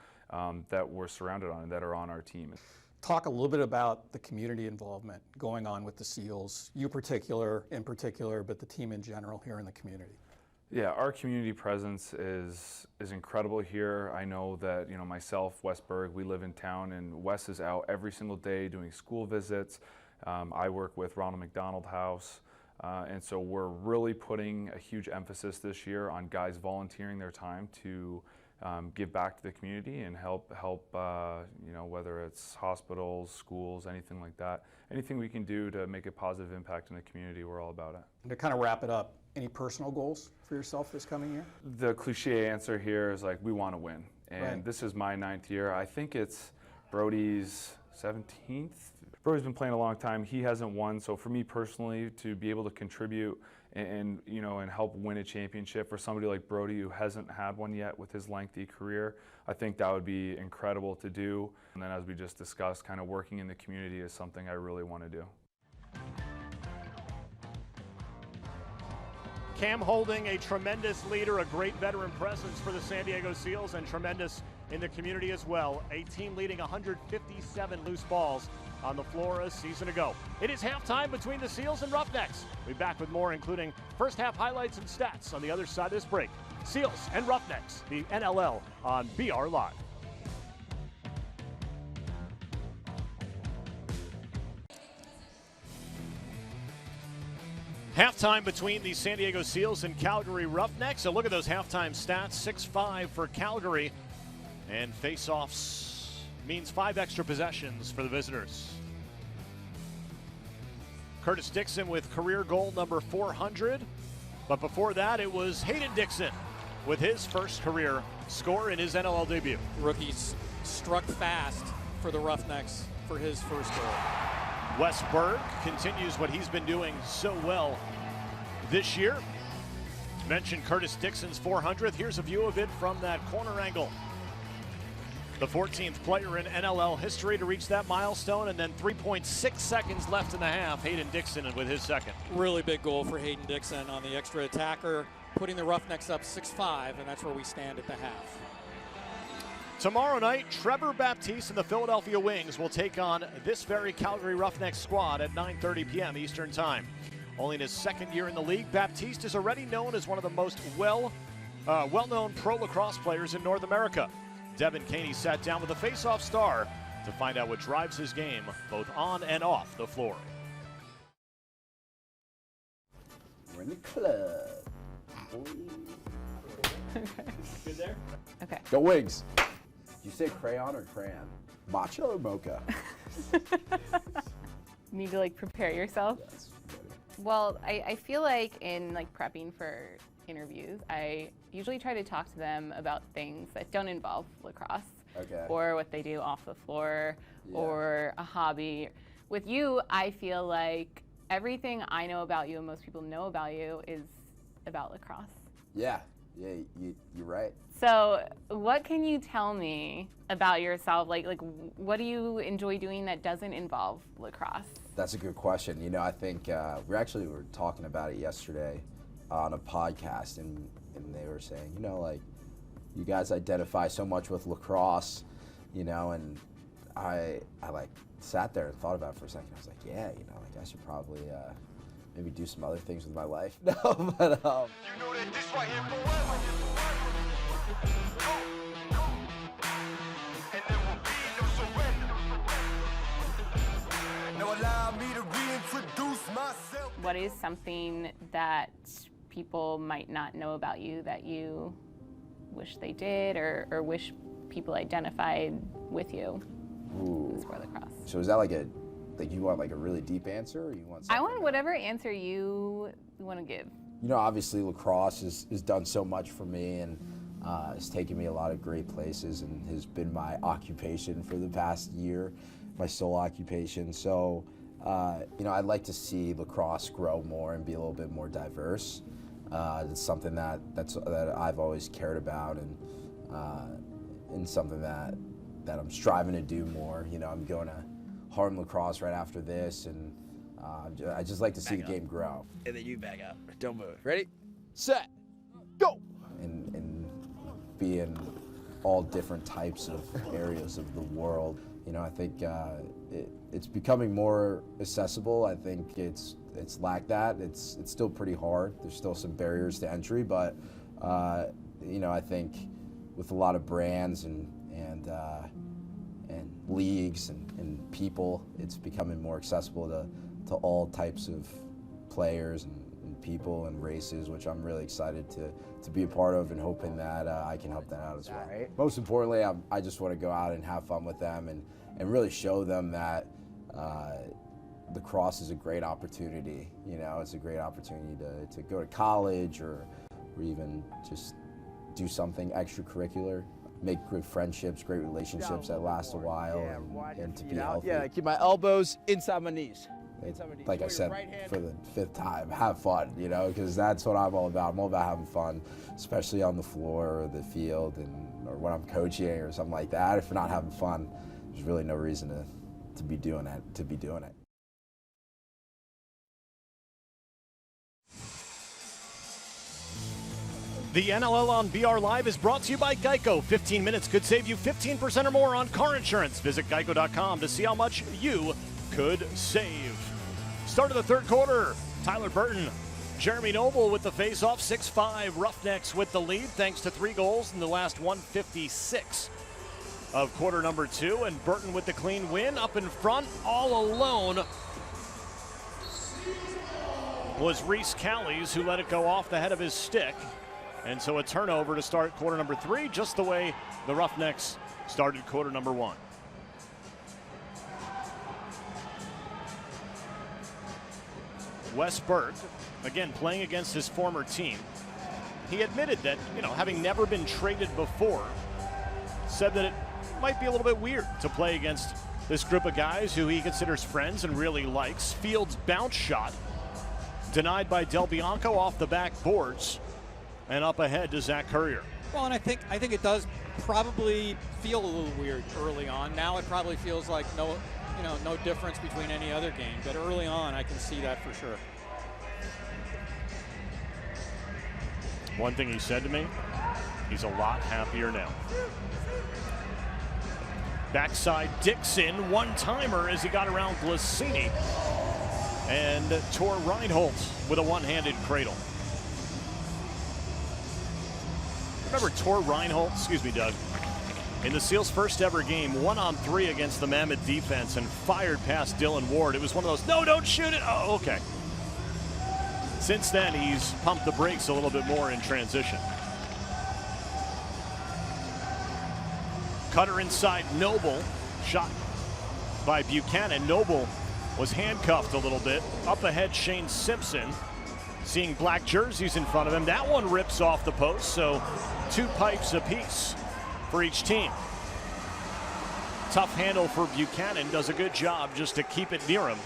that we're surrounded on and that are on our team. Talk a little bit about the community involvement going on with the Seals, you in particular, but the team in general here in the community. Yeah, our community presence is incredible here. I know that, myself, Wes Berg, we live in town, and Wes is out every single day doing school visits. I work with Ronald McDonald House, and so we're really putting a huge emphasis this year on guys volunteering their time to give back to the community and help, whether it's hospitals, schools, anything like that. Anything we can do to make a positive impact in the community, we're all about it. And to kind of wrap it up, any personal goals for yourself this coming year? The cliche answer here is we want to win. And This is my 9th year. I think it's Brody's 17th. Brody's been playing a long time. He hasn't won. So for me personally, to be able to contribute and help win a championship for somebody like Brody who hasn't had one yet with his lengthy career, I think that would be incredible to do. And then as we just discussed, kind of working in the community is something I really want to do. Cam Holding, a tremendous leader, a great veteran presence for the San Diego Seals, and tremendous in the community as well. A team leading 157 loose balls on the floor a season ago. It is halftime between the Seals and Roughnecks. We'll be back with more, including first half highlights and stats on the other side of this break. Seals and Roughnecks, the NLL on BR Live. Halftime between the San Diego Seals and Calgary Roughnecks. So look at those halftime stats. 6-5 for Calgary. And face-offs means 5 extra possessions for the visitors. Curtis Dixon with career goal number 400. But before that, it was Hayden Dixon with his first career score in his NLL debut. Rookies struck fast for the Roughnecks for his first goal. Wes Berg continues what he's been doing so well this year. Mentioned Curtis Dixon's 400th. Here's a view of it from that corner angle. The 14th player in NLL history to reach that milestone, and then 3.6 seconds left in the half. Hayden Dixon with his second. Really big goal for Hayden Dixon on the extra attacker, putting the Roughnecks up 6-5, and that's where we stand at the half. Tomorrow night, Trevor Baptiste and the Philadelphia Wings will take on this very Calgary Roughnecks squad at 9:30 p.m. Eastern Time. Only in his second year in the league, Baptiste is already known as one of the most well-known pro lacrosse players in North America. Devin Caney sat down with the face-off star to find out what drives his game both on and off the floor. We're in the club. Good there? Okay. Go Wings. Did you say crayon or crayon? Matcha or mocha? Need to prepare yourself? Yes. Well, I feel like in like prepping for interviews, I usually try to talk to them about things that don't involve lacrosse, or what they do off the floor, or a hobby. With you, I feel like everything I know about you and most people know about you is about lacrosse. Yeah, you're right. So what can you tell me about yourself? Like what do you enjoy doing that doesn't involve lacrosse? That's a good question. You know, I think we were talking about it yesterday on a podcast, and they were saying, you know, like, you guys identify so much with lacrosse, you know, and I like sat there and thought about it for a second. I was like, yeah, you know, like I should probably maybe do some other things with my life. No, but you know that this right here forever. And there will be no surrender. Now allow me to reintroduce myself. What is something that people might not know about you that you wish they did, or wish people identified with you in the sport of lacrosse? So is that like you want like a really deep answer, or you want something? I want whatever answer you want to give. You know, obviously lacrosse has done so much for me, and it's taken me a lot of great places, and has been my occupation for the past year, my sole occupation. So, you know, I'd like to see lacrosse grow more and be a little bit more diverse. It's something that I've always cared about, and something that I'm striving to do more. You know, I'm going to Harlem Lacrosse right after this, and I just like to see the game grow. And then you back up. Don't move. Ready, set, go. And be in all different types of areas of the world. You know, I think it's becoming more accessible. I think it's lacked that. It's still pretty hard. There's still some barriers to entry, but you know, I think with a lot of brands and leagues and people, it's becoming more accessible to all types of players and people and races, which I'm really excited to be a part of, and hoping that I can help that out as well. Right. Most importantly, I just want to go out and have fun with them and really show them that lacrosse is a great opportunity. You know, it's a great opportunity to go to college or even just do something extracurricurricular, make good friendships, great relationships that last a while, and to be healthy. Yeah, keep my elbows inside my knees. Like I said for the 5th time, have fun, you know, because that's what I'm all about. I'm all about having fun, especially on the floor or the field, or when I'm coaching or something like that. If we're not having fun, there's really no reason to be doing it. The NLL on BR Live is brought to you by Geico. 15 minutes could save you 15% or more on car insurance. Visit geico.com to see how much you could save. Start of the third quarter. Tyler Burton, Jeremy Noble with the face-off. 6-5 Roughnecks with the lead, thanks to 3 goals in the last 1:56 of quarter number 2. And Burton with the clean win. Up in front, all alone, was Reese Callies, who let it go off the head of his stick. And so a turnover to start quarter number 3, just the way the Roughnecks started quarter number 1. Wes Burke, again playing against his former team. He admitted that, you know, having never been traded before, said that it might be a little bit weird to play against this group of guys who he considers friends and really likes. Fields' bounce shot denied by Del Bianco off the back boards. And up ahead to Zach Currier. Well, and I think it does probably feel a little weird early on. Now it probably feels like no difference between any other game. But early on, I can see that for sure. One thing he said to me, he's a lot happier now. Backside Dixon, one-timer as he got around Glacini. And Tor Reinholdt with a one-handed cradle. Remember Tor Reinholdt, excuse me, Doug, in the Seals' first ever game, 1-on-3 against the Mammoth defense and fired past Dylan Ward. It was one of those, no, don't shoot it. Oh, okay. Since then, he's pumped the brakes a little bit more in transition. Cutter inside Noble, shot by Buchanan. Noble was handcuffed a little bit. Up ahead, Shane Simpson, seeing black jerseys in front of him. That one rips off the post, so 2 pipes apiece for each team. Tough handle for Buchanan, does a good job just to keep it near him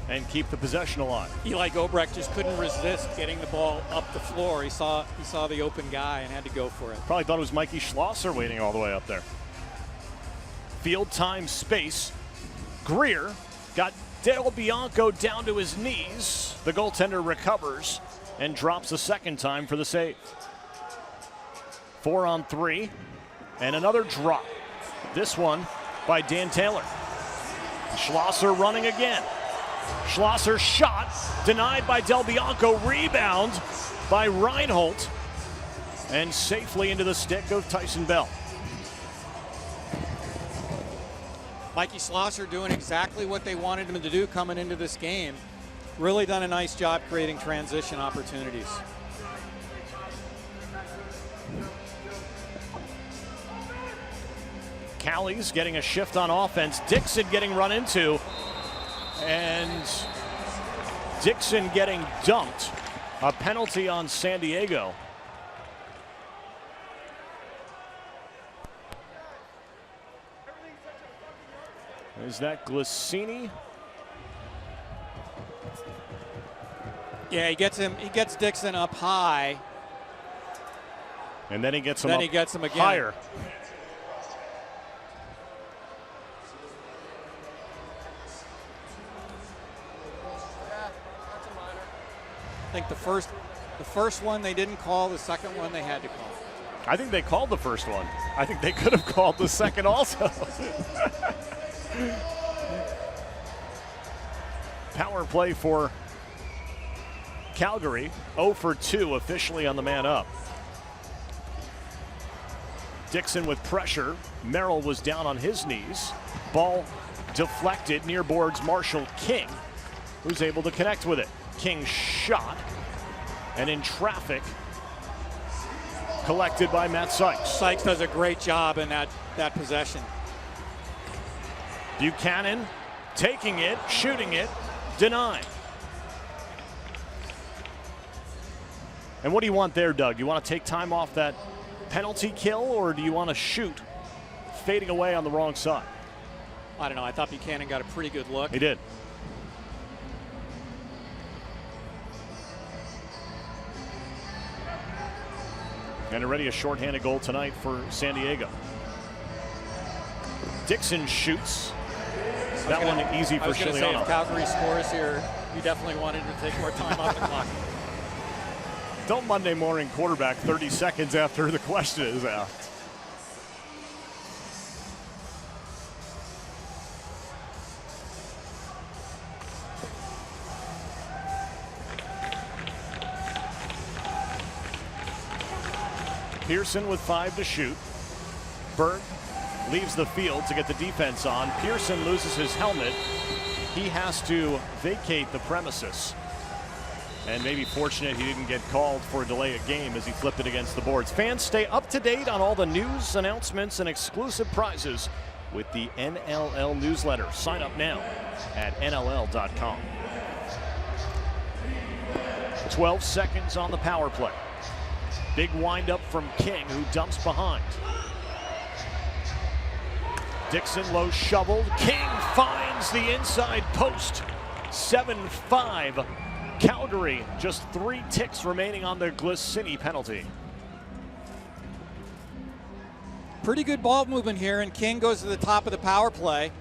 and keep the possession alive. Eli Gobrecht just couldn't resist getting the ball up the floor. He saw the open guy and had to go for it. Probably thought it was Mikey Schlosser waiting all the way up there. Field time space. Greer got Del Bianco down to his knees. The goaltender recovers and drops a second time for the save. 4 on 3 and another drop. This one by Dan Taylor. Schlosser running again. Schlosser shot, denied by Del Bianco, rebound by Reinhold, and safely into the stick of Tyson Bell. Mikey Schlosser doing exactly what they wanted him to do coming into this game. Really done a nice job creating transition opportunities. Callie's getting a shift on offense. Dixon getting run into. And Dixon getting dumped. A penalty on San Diego. Is that Glissini? Yeah, he gets Dixon up high. And then he gets him then up he gets him again. higher. I think the first one they didn't call, the second one they had to call. I think they called the first one. I think they could have called the second also. Power play for Calgary. 0 for 2 officially on the man up. Dixon with pressure. Merrill was down on his knees. Ball deflected near boards. Marshall King, who's able to connect with it. King shot, and in traffic, collected by Matt Sykes. Sykes does a great job in that possession. Buchanan taking it, shooting it, denied. And what do you want there, Doug? You want to take time off that penalty kill, or do you want to shoot fading away on the wrong side? I don't know. I thought Buchanan got a pretty good look. He did. And already a shorthanded goal tonight for San Diego. Dixon shoots. That one easy for Chiliano. If Calgary scores here, you definitely wanted to take more time off the clock. Don't Monday morning quarterback 30 seconds after the question is asked. Pearson with 5 to shoot. Berg leaves the field to get the defense on. Pearson loses his helmet. He has to vacate the premises. And maybe fortunate he didn't get called for a delay of game as he flipped it against the boards. Fans, stay up to date on all the news, announcements, and exclusive prizes with the NLL newsletter. Sign up now at NLL.com. 12 seconds on the power play. Big windup from King, who dumps behind. Dixon low shoveled. King finds the inside post. 7-5. Calgary, just 3 ticks remaining on their Glissini penalty. Pretty good ball movement here, and King goes to the top of the power play.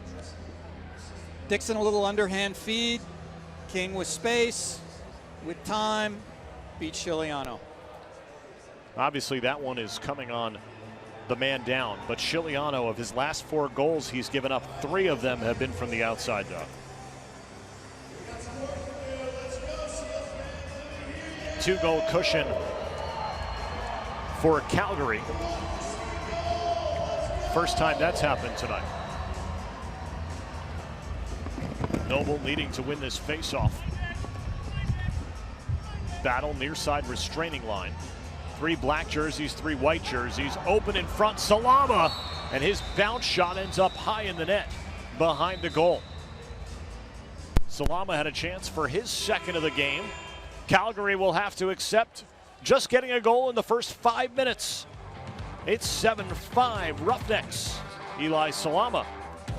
Dixon a little underhand feed. King with space, with time, beat Chiliano. Obviously, that one is coming on the man down, but Chiliano, of his last 4 goals he's given up, 3 of them have been from the outside, though. 2-goal cushion for Calgary. First time that's happened tonight. Noble needing to win this faceoff. Battle near side restraining line. 3 black jerseys, 3 white jerseys. Open in front, Salama, and his bounce shot ends up high in the net behind the goal. Salama had a chance for his second of the game. Calgary will have to accept just getting a goal in the first 5 minutes. It's 7-5 Roughnecks. Eli Salama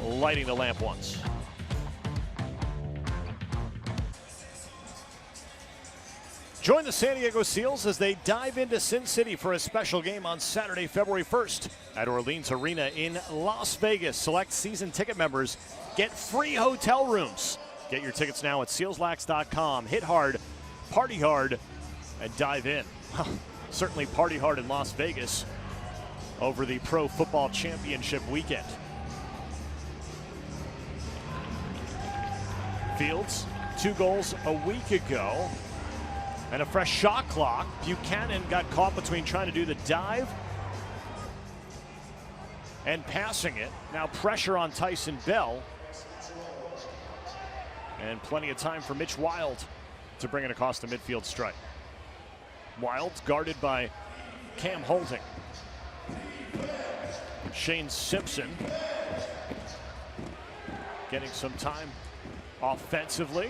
lighting the lamp once. Join the San Diego Seals as they dive into Sin City for a special game on Saturday, February 1st at Orleans Arena in Las Vegas. Select season ticket members get free hotel rooms. Get your tickets now at sealslax.com. Hit hard, party hard, and dive in. Certainly party hard in Las Vegas over the Pro Football Championship weekend. Fields, 2 goals a week ago. And a fresh shot clock. Buchanan got caught between trying to do the dive and passing it. Now pressure on Tyson Bell. And plenty of time for Mitch Wild to bring it across the midfield stripe. Wild guarded by Cam Holding. Shane Simpson getting some time offensively.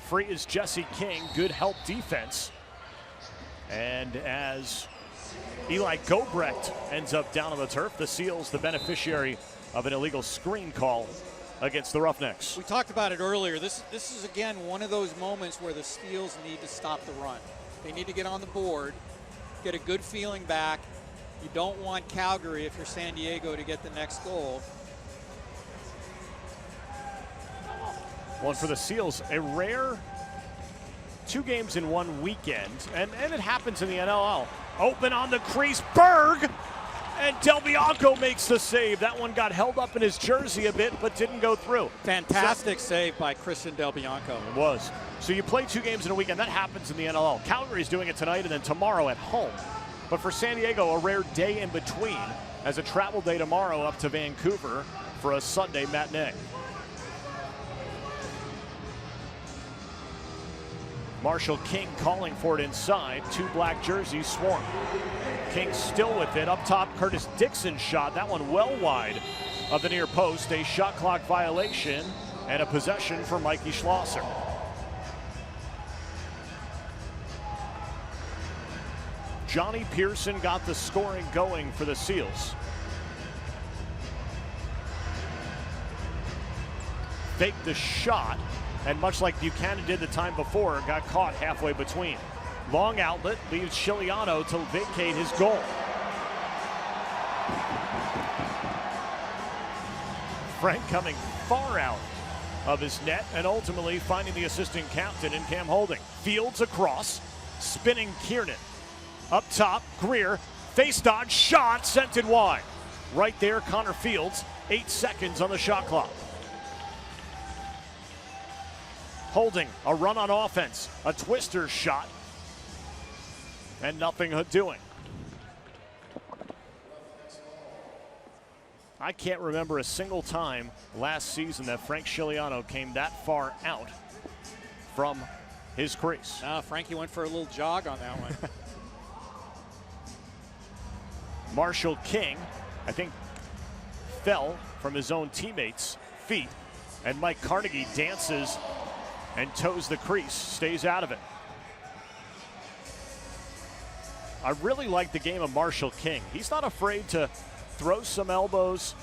Free is Jesse King, good help defense. And as Eli Gobrecht ends up down on the turf, the Seals the beneficiary of an illegal screen call against the Roughnecks. We talked about it earlier. This is, again, one of those moments where the Seals need to stop the run. They need to get on the board, get a good feeling back. You don't want Calgary, if you're San Diego, to get the next goal. One for the Seals, a rare 2 games in 1 weekend, and it happens in the NLL. Open on the crease, Berg, and Del Bianco makes the save. That one got held up in his jersey a bit, but didn't go through. Fantastic save by Christian Del Bianco. It was. So you play 2 games in a weekend. That happens in the NLL. Calgary's doing it tonight and then tomorrow at home. But for San Diego, a rare day in between as a travel day tomorrow up to Vancouver for a Sunday matinee. Marshall King calling for it inside. 2 black jerseys swarm. King still with it. Up top, Curtis Dixon's shot. That one well wide of the near post. A shot clock violation and a possession for Mikey Schlosser. Johnny Pearson got the scoring going for the Seals. Faked the shot, and much like Buchanan did the time before, got caught halfway between. Long outlet leaves Chiliano to vacate his goal. Frank coming far out of his net and ultimately finding the assistant captain in Cam Holding. Fields across, spinning Kiernan. Up top, Greer, face dodge, shot, sent it wide. Right there, Connor Fields, 8 seconds on the shot clock. Holding, a run on offense, a twister shot, and nothing doing. I can't remember a single time last season that Frank Chiliano came that far out from his crease. Frankie went for a little jog on that one. Marshall King, I think, fell from his own teammates' feet, and Mike Carnegie dances and toes the crease, stays out of it. I really like the game of Marshall King. He's not afraid to throw some elbows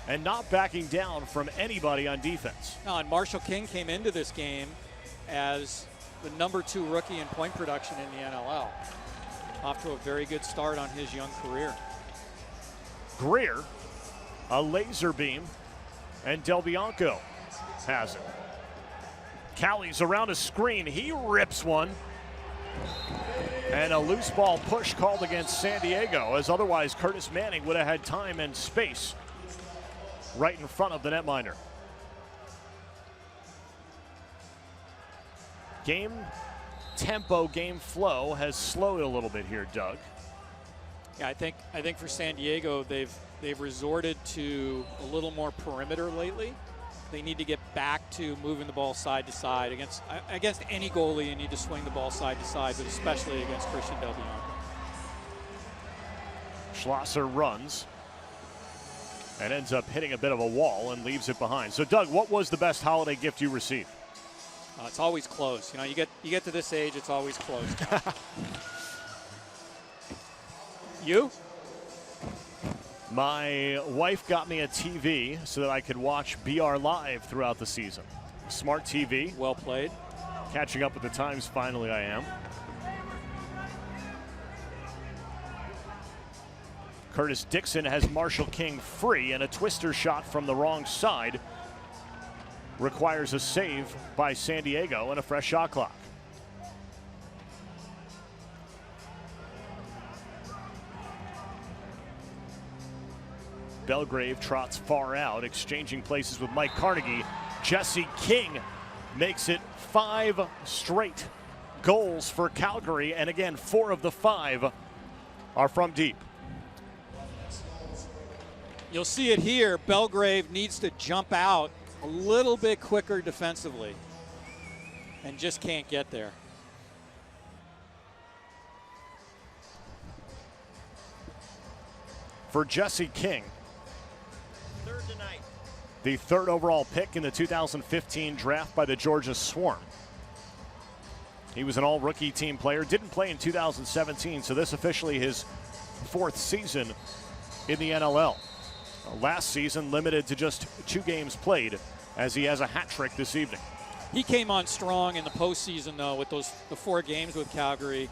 and not backing down from anybody on defense. No, and Marshall King came into this game as the #2 rookie in point production in the NLL. Off to a very good start on his young career. Greer, a laser beam, and Del Bianco has it. Callie's around a screen. He rips one. And a loose ball push called against San Diego, as otherwise Curtis Manning would have had time and space right in front of the netminder. Game tempo, game flow has slowed a little bit here, Doug. Yeah, I think for San Diego, they've resorted to a little more perimeter lately. They need to get back to moving the ball side to side. Against any goalie, you need to swing the ball side to side, but especially against Christian Del Bianco. Schlosser runs and ends up hitting a bit of a wall and leaves it behind. So, Doug, what was the best holiday gift you received? It's always close. You know, you get to this age, it's always close. You? My wife got me a TV so that I could watch BR Live throughout the season. Smart TV. Well played. Catching up with the times, finally I am. Curtis Dixon has Marshall King free, and a twister shot from the wrong side requires a save by San Diego and a fresh shot clock. Belgrave trots far out, exchanging places with Mike Carnegie. Jesse King makes it 5 straight goals for Calgary, and again, 4 of the 5 are from deep. You'll see it here. Belgrave needs to jump out a little bit quicker defensively and just can't get there. For Jesse King, the 3rd overall pick in the 2015 draft by the Georgia Swarm. He was an all-rookie team player, didn't play in 2017, so this officially his 4th season in the NLL. Last season limited to just 2 games played, as he has a hat trick this evening. He came on strong in the postseason, though, with the 4 games with Calgary.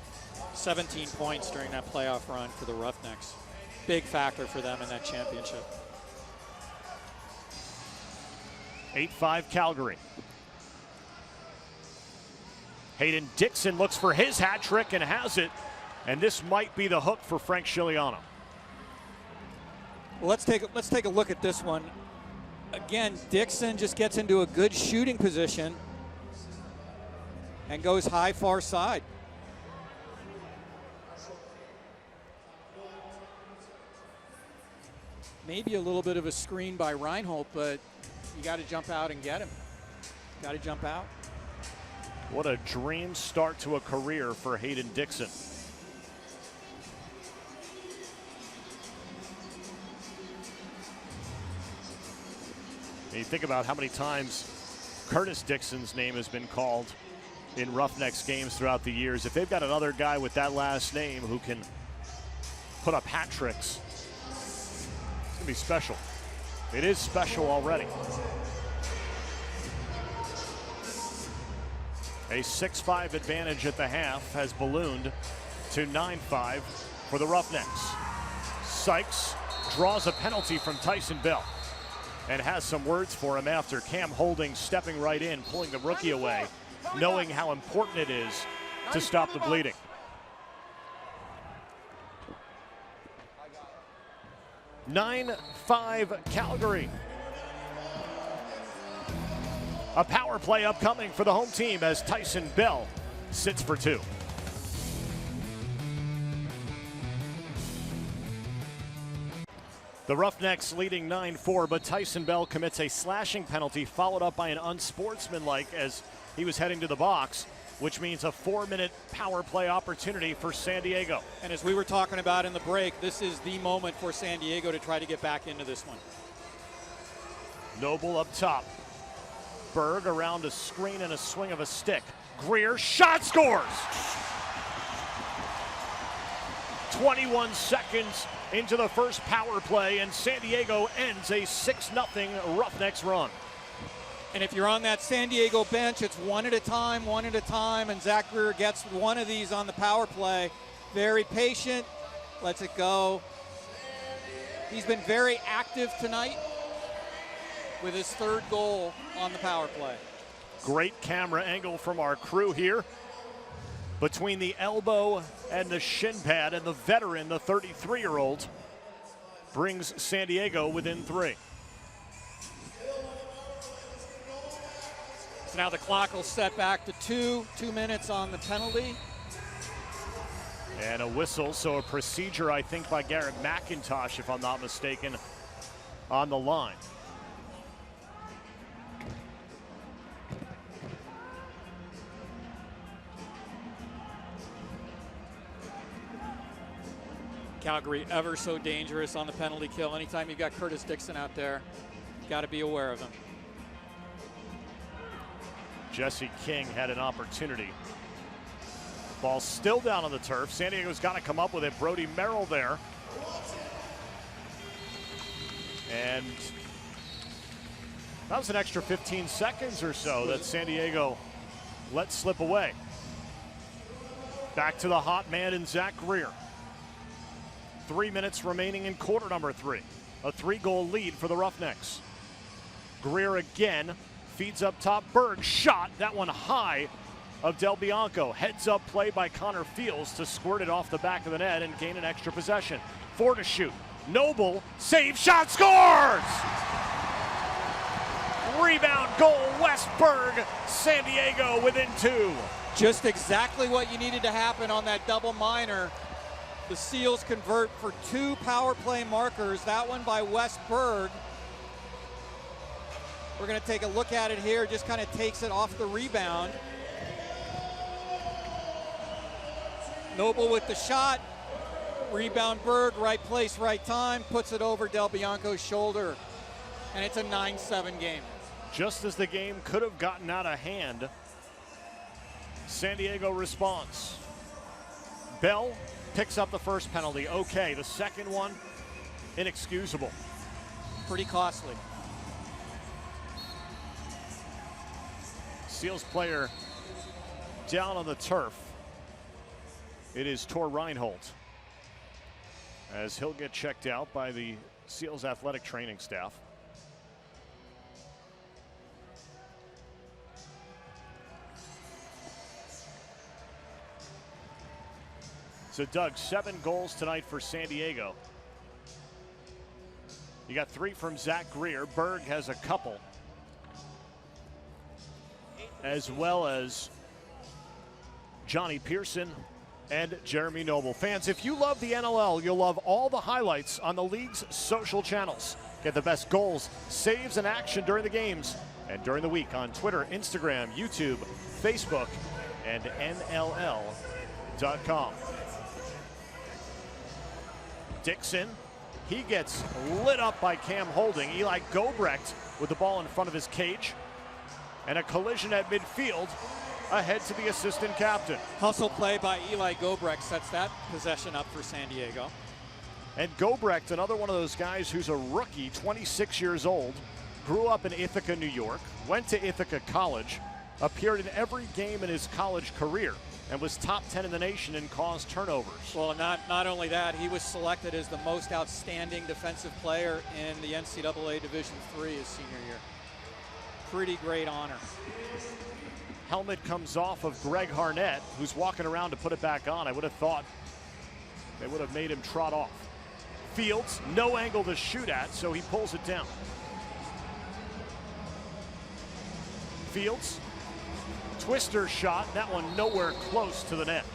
17 points during that playoff run for the Roughnecks. Big factor for them in that championship. 8-5 Calgary. Hayden Dixon looks for his hat trick and has it, and this might be the hook for Frank Scigliano. Well, let's take a look at this one. Again, Dixon just gets into a good shooting position and goes high far side. Maybe a little bit of a screen by Reinhold, but you got to jump out and get him. Got to jump out. What a dream start to a career for Hayden Dixon. And you think about how many times Curtis Dixon's name has been called in Roughnecks games throughout the years. If they've got another guy with that last name who can put up hat tricks, it's going to be special. It is special already. A 6-5 advantage at the half has ballooned to 9-5 for the Roughnecks. Sykes draws a penalty from Tyson Bell and has some words for him after. Cam Holding stepping right in, pulling the rookie away, knowing how important it is to stop the bleeding. Nine 5 Calgary. A power play upcoming for the home team as Tyson Bell sits for 2. The Roughnecks leading 9-4, but Tyson Bell commits a slashing penalty followed up by an unsportsmanlike as he was heading to the box, which means a 4-minute power play opportunity for San Diego. And as we were talking about in the break, this is the moment for San Diego to try to get back into this one. Noble up top. Berg around a screen and a swing of a stick. Greer, shot, scores! 21 seconds into the first power play, and San Diego ends a 6-0 Roughnecks run. And if you're on that San Diego bench, it's one at a time, and Zach Greer gets one of these on the power play. Very patient, lets it go. He's been very active tonight with his 3rd goal on the power play. Great camera angle from our crew here. Between the elbow and the shin pad, and the veteran, the 33-year-old, brings San Diego within 3. So now the clock will set back to 2 minutes on the penalty. And a whistle, so a procedure, I think, by Garrett McIntosh, if I'm not mistaken, on the line. Calgary ever so dangerous on the penalty kill. Anytime you've got Curtis Dixon out there, got to be aware of him. Jesse King had an opportunity. Ball still down on the turf. San Diego's got to come up with it. Brody Merrill there. And that was an extra 15 seconds or so that San Diego let slip away. Back to the hot man in Zach Greer. 3 minutes remaining in quarter number 3. A 3-goal lead for the Roughnecks. Greer again feeds up top. Berg shot, that one high of Del Bianco. Heads up play by Connor Fields to squirt it off the back of the net and gain an extra possession. 4 to shoot. Noble, save, shot, scores! Rebound goal, Wes Berg, San Diego within 2. Just exactly what you needed to happen on that double minor. The Seals convert for 2 power play markers. That one by Wes Berg. We're going to take a look at it here. Just kind of takes it off the rebound. Noble with the shot. Rebound Berg, right place, right time. Puts it over Del Bianco's shoulder. And it's a 9-7 game. Just as the game could have gotten out of hand, San Diego responds. Bell picks up the first penalty. Okay, the second one, inexcusable. Pretty costly. Seals player down on the turf. It is Tor Reinhold, as he'll get checked out by the Seals athletic training staff. So Doug, 7 goals tonight for San Diego. You got 3 from Zach Greer. Berg has a couple, as well as Johnny Pearson and Jeremy Noble. Fans, if you love the NLL, you'll love all the highlights on the league's social channels. Get the best goals, saves, and action during the games and during the week on Twitter, Instagram, YouTube, Facebook, and NLL.com. Dixon, he gets lit up by Cam Holding. Eli Gobrecht with the ball in front of his cage. And a collision at midfield ahead to the assistant captain. Hustle play by Eli Gobrecht sets that possession up for San Diego. And Gobrecht, another one of those guys who's a rookie, 26 years old, grew up in Ithaca, New York, went to Ithaca College, appeared in every game in his college career, and was top 10 in the nation in caused turnovers. Well, not only that, he was selected as the most outstanding defensive player in the NCAA Division III his senior year. Pretty great honor. Helmet comes off of Greg Harnett, who's walking around to put it back on. I would have thought they would have made him trot off. Fields, no angle to shoot at, so he pulls it down. Fields, twister shot, that one nowhere close to the net.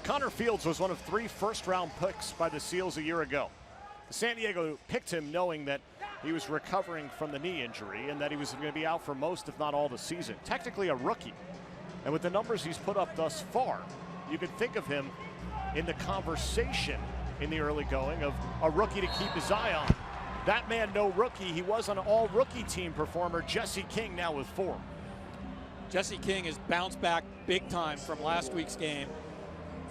Connor Fields was one of 3 first-round picks by the Seals a year ago. San Diego picked him knowing that he was recovering from the knee injury and that he was going to be out for most, if not all, the season. Technically a rookie. And with the numbers he's put up thus far, you could think of him in the conversation in the early going of a rookie to keep his eye on. That man, no rookie. He was an all-rookie team performer. Jesse King now with 4. Jesse King has bounced back big time from last week's game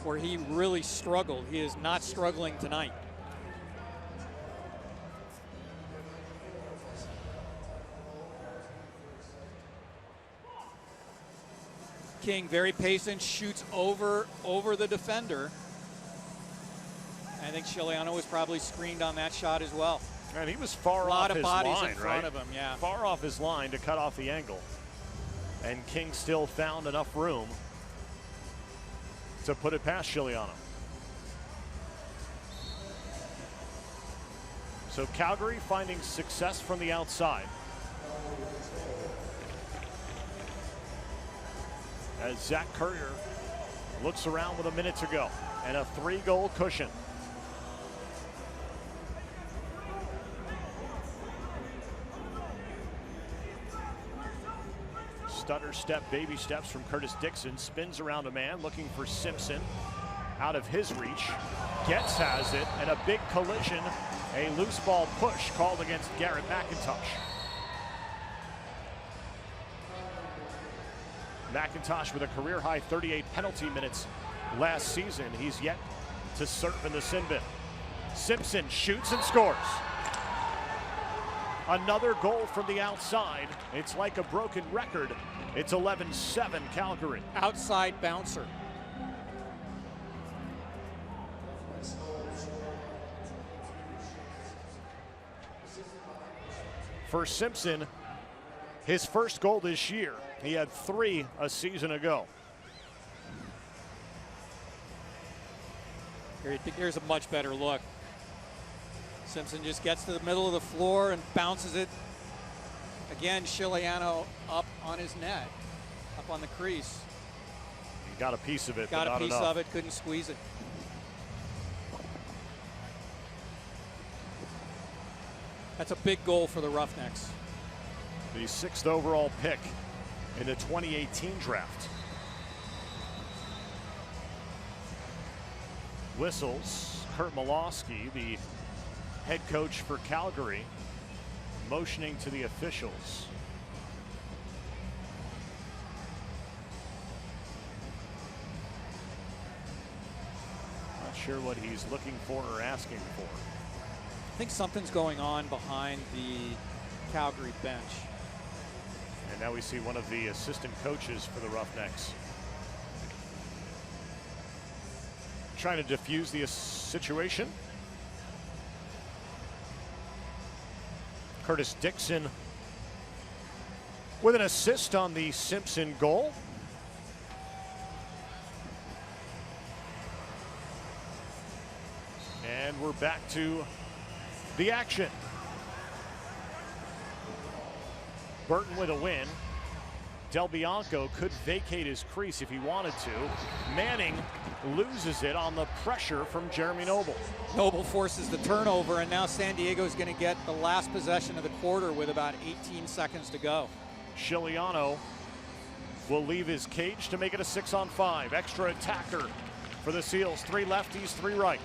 where he really struggled. He is not struggling tonight. King, very patient, shoots over the defender. I think Chiliano was probably screened on that shot as well. And he was far off his line, right? A lot of bodies in front of him, yeah. Far off his line to cut off the angle. And King still found enough room to put it past Chiliano. So Calgary finding success from the outside. As Zach Currier looks around with a minute to go and a 3-goal cushion. Stutter step, baby steps from Curtis Dixon. Spins around a man looking for Simpson. Out of his reach. Getz has it, and a big collision. A loose ball push called against Garrett McIntosh. McIntosh with a career-high 38 penalty minutes last season. He's yet to serve in the sin bin. Simpson shoots and scores. Another goal from the outside. It's like a broken record. It's 11-7 Calgary. Outside bouncer. For Simpson, his first goal this year. He had 3 a season ago. Here's a much better look. Simpson just gets to the middle of the floor and bounces it. Again, Chiliano up on his net, up on the crease. He got a piece of it, got but not a piece enough. of it, couldn't squeeze it. That's a big goal for the Roughnecks. The 6th overall pick in the 2018 draft. Whistles, Kurt Malawski, the head coach for Calgary, motioning to the officials. Not sure what he's looking for or asking for. I think something's going on behind the Calgary bench. And now we see one of the assistant coaches for the Roughnecks trying to defuse the situation. Curtis Dixon with an assist on the Simpson goal. And we're back to the action. Burton with a win. Del Bianco could vacate his crease if he wanted to. Manning loses it on the pressure from Jeremy Noble. Noble forces the turnover, and now San Diego's going to get the last possession of the quarter with about 18 seconds to go. Chiliano will leave his cage to make it a 6-on-5. Extra attacker for the Seals. 3 lefties, 3 right.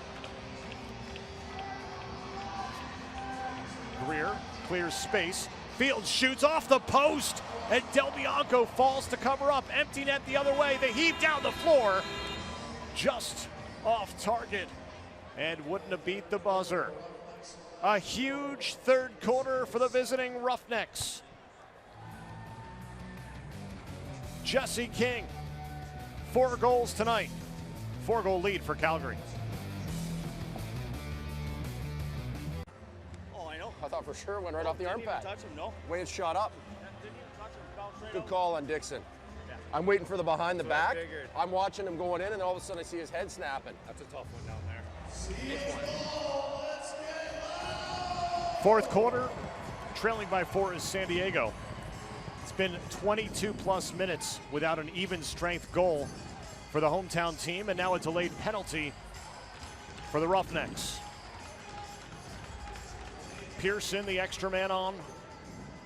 Greer clears space. Fields shoots off the post, and Del Bianco falls to cover up. Empty net the other way. They heave down the floor, just off target, and wouldn't have beat the buzzer. A huge third quarter for the visiting Roughnecks. Jesse King, 4 goals tonight. 4-goal lead for Calgary. I thought for sure went right off the arm pad. Touch him, no. Wayne shot up. Didn't even touch him. Bounced right Good out. call on Dixon. Yeah. I'm waiting for the behind the That's what I back. figured. I'm watching him going in, and all of a sudden I see his head snapping. That's a tough one down there. Fourth quarter, trailing by 4 is San Diego. It's been 22-plus minutes without an even strength goal for the hometown team, and now a delayed penalty for the Roughnecks. Pearson, the extra man on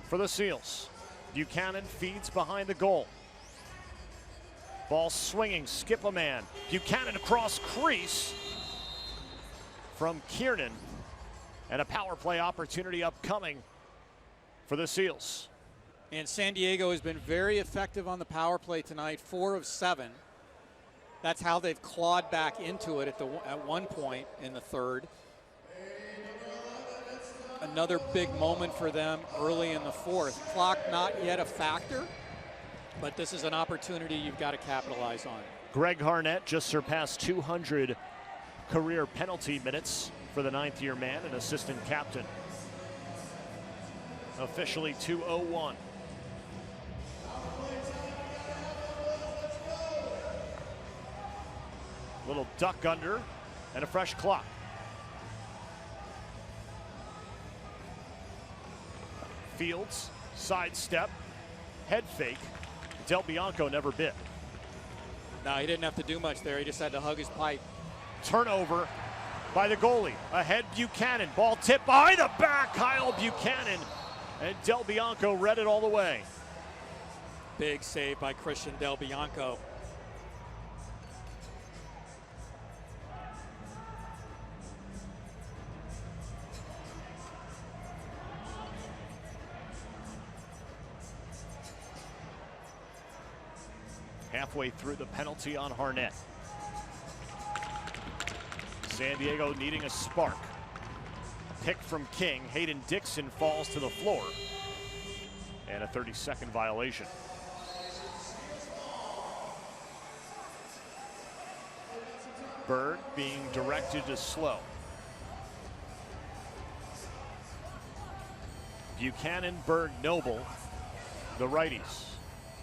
for the Seals. Buchanan feeds behind the goal. Ball swinging, skip a man. Buchanan across crease from Kiernan. And a power play opportunity upcoming for the Seals. And San Diego has been very effective on the power play tonight, 4 of 7. That's how they've clawed back into it at one point in the third. Another big moment for them early in the fourth. Clock not yet a factor, but this is an opportunity you've got to capitalize on. Greg Harnett just surpassed 200 career penalty minutes for the 9th-year man and assistant captain. Officially 2:01. Little duck under and a fresh clock. Fields, sidestep, head fake. Del Bianco never bit. No, he didn't have to do much there. He just had to hug his pipe. Turnover by the goalie. Ahead Buchanan. Ball tipped behind the back. Kyle Buchanan. And Del Bianco read it all the way. Big save by Christian Del Bianco. halfway through the penalty on Harnett. San Diego needing a spark. Pick from King. Hayden Dixon falls to the floor. And a 30-second violation. Berg being directed to slow. Buchanan, Berg, Noble, the righties.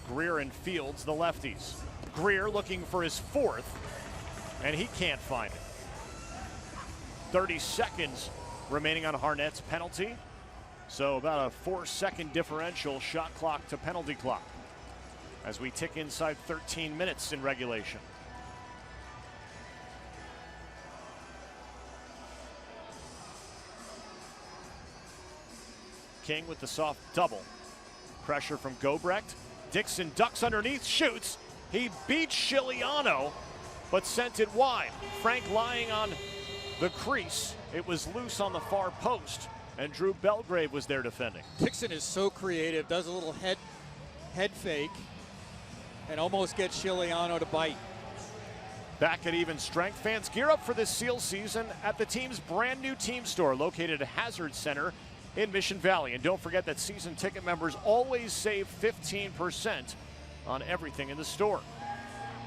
Greer and Fields, the lefties. Greer looking for his fourth, and he can't find it. 30 seconds remaining on Harnett's penalty. So about a 4-second differential, shot clock to penalty clock, as we tick inside 13 minutes in regulation. King with the soft double. Pressure from Gobrecht. Dixon ducks underneath, shoots. He beats Siciliano, but sent it wide. Frank lying on the crease. It was loose on the far post, and Drew Belgrave was there defending. Dixon is so creative, does a little head fake, and almost gets Siciliano to bite. Back at even strength, fans gear up for this Seal season at the team's brand new team store located at Hazard Center in Mission Valley. And don't forget that season ticket members always save 15% on everything in the store.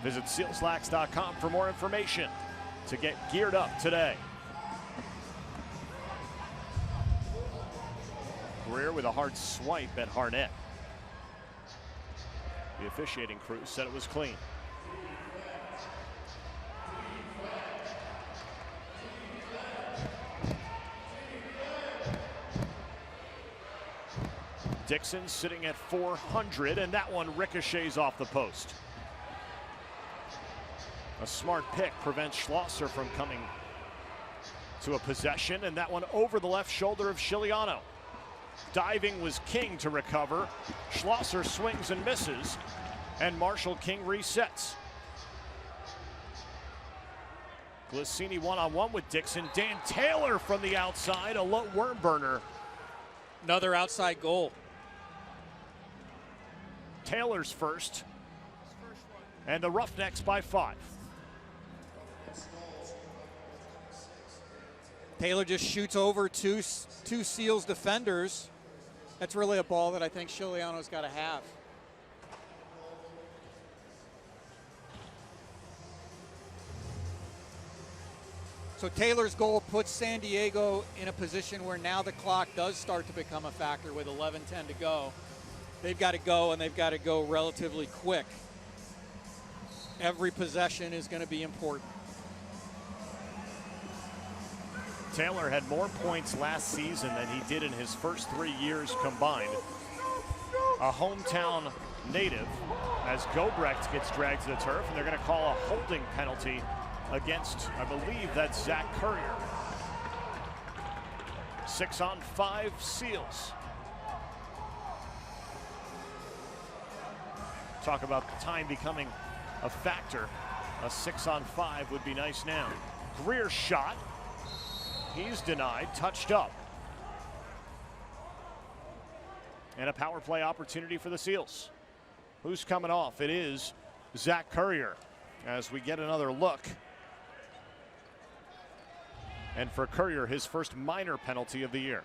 Visit sealslacks.com for more information to get geared up today. Greer with a hard swipe at Harnett. The officiating crew said it was clean. Dixon sitting at 400, and that one ricochets off the post. A smart pick prevents Schlosser from coming to a possession, and that one over the left shoulder of Siciliano. Diving was King to recover. Schlosser swings and misses, and Marshall King resets. Glissini one-on-one with Dixon. Dan Taylor from the outside, a low worm burner. Another outside goal. Taylor's first, and the Roughnecks by 5. Taylor just shoots over two Seals defenders. That's really a ball that I think Siciliano's got to have. So Taylor's goal puts San Diego in a position where now the clock does start to become a factor with 11:10 to go. They've got to go, and they've got to go relatively quick. Every possession is going to be important. Taylor had more points last season than he did in his first 3 years combined. A hometown native, as Gobrecht gets dragged to the turf, and they're going to call a holding penalty against, I believe that's Zach Currier. 6-on-5 Seals. Talk about the time becoming a factor. A 6-on-5 would be nice now. Greer shot. He's denied, touched up. And a power play opportunity for the Seals. Who's coming off? It is Zach Currier, as we get another look. And for Currier, his first minor penalty of the year.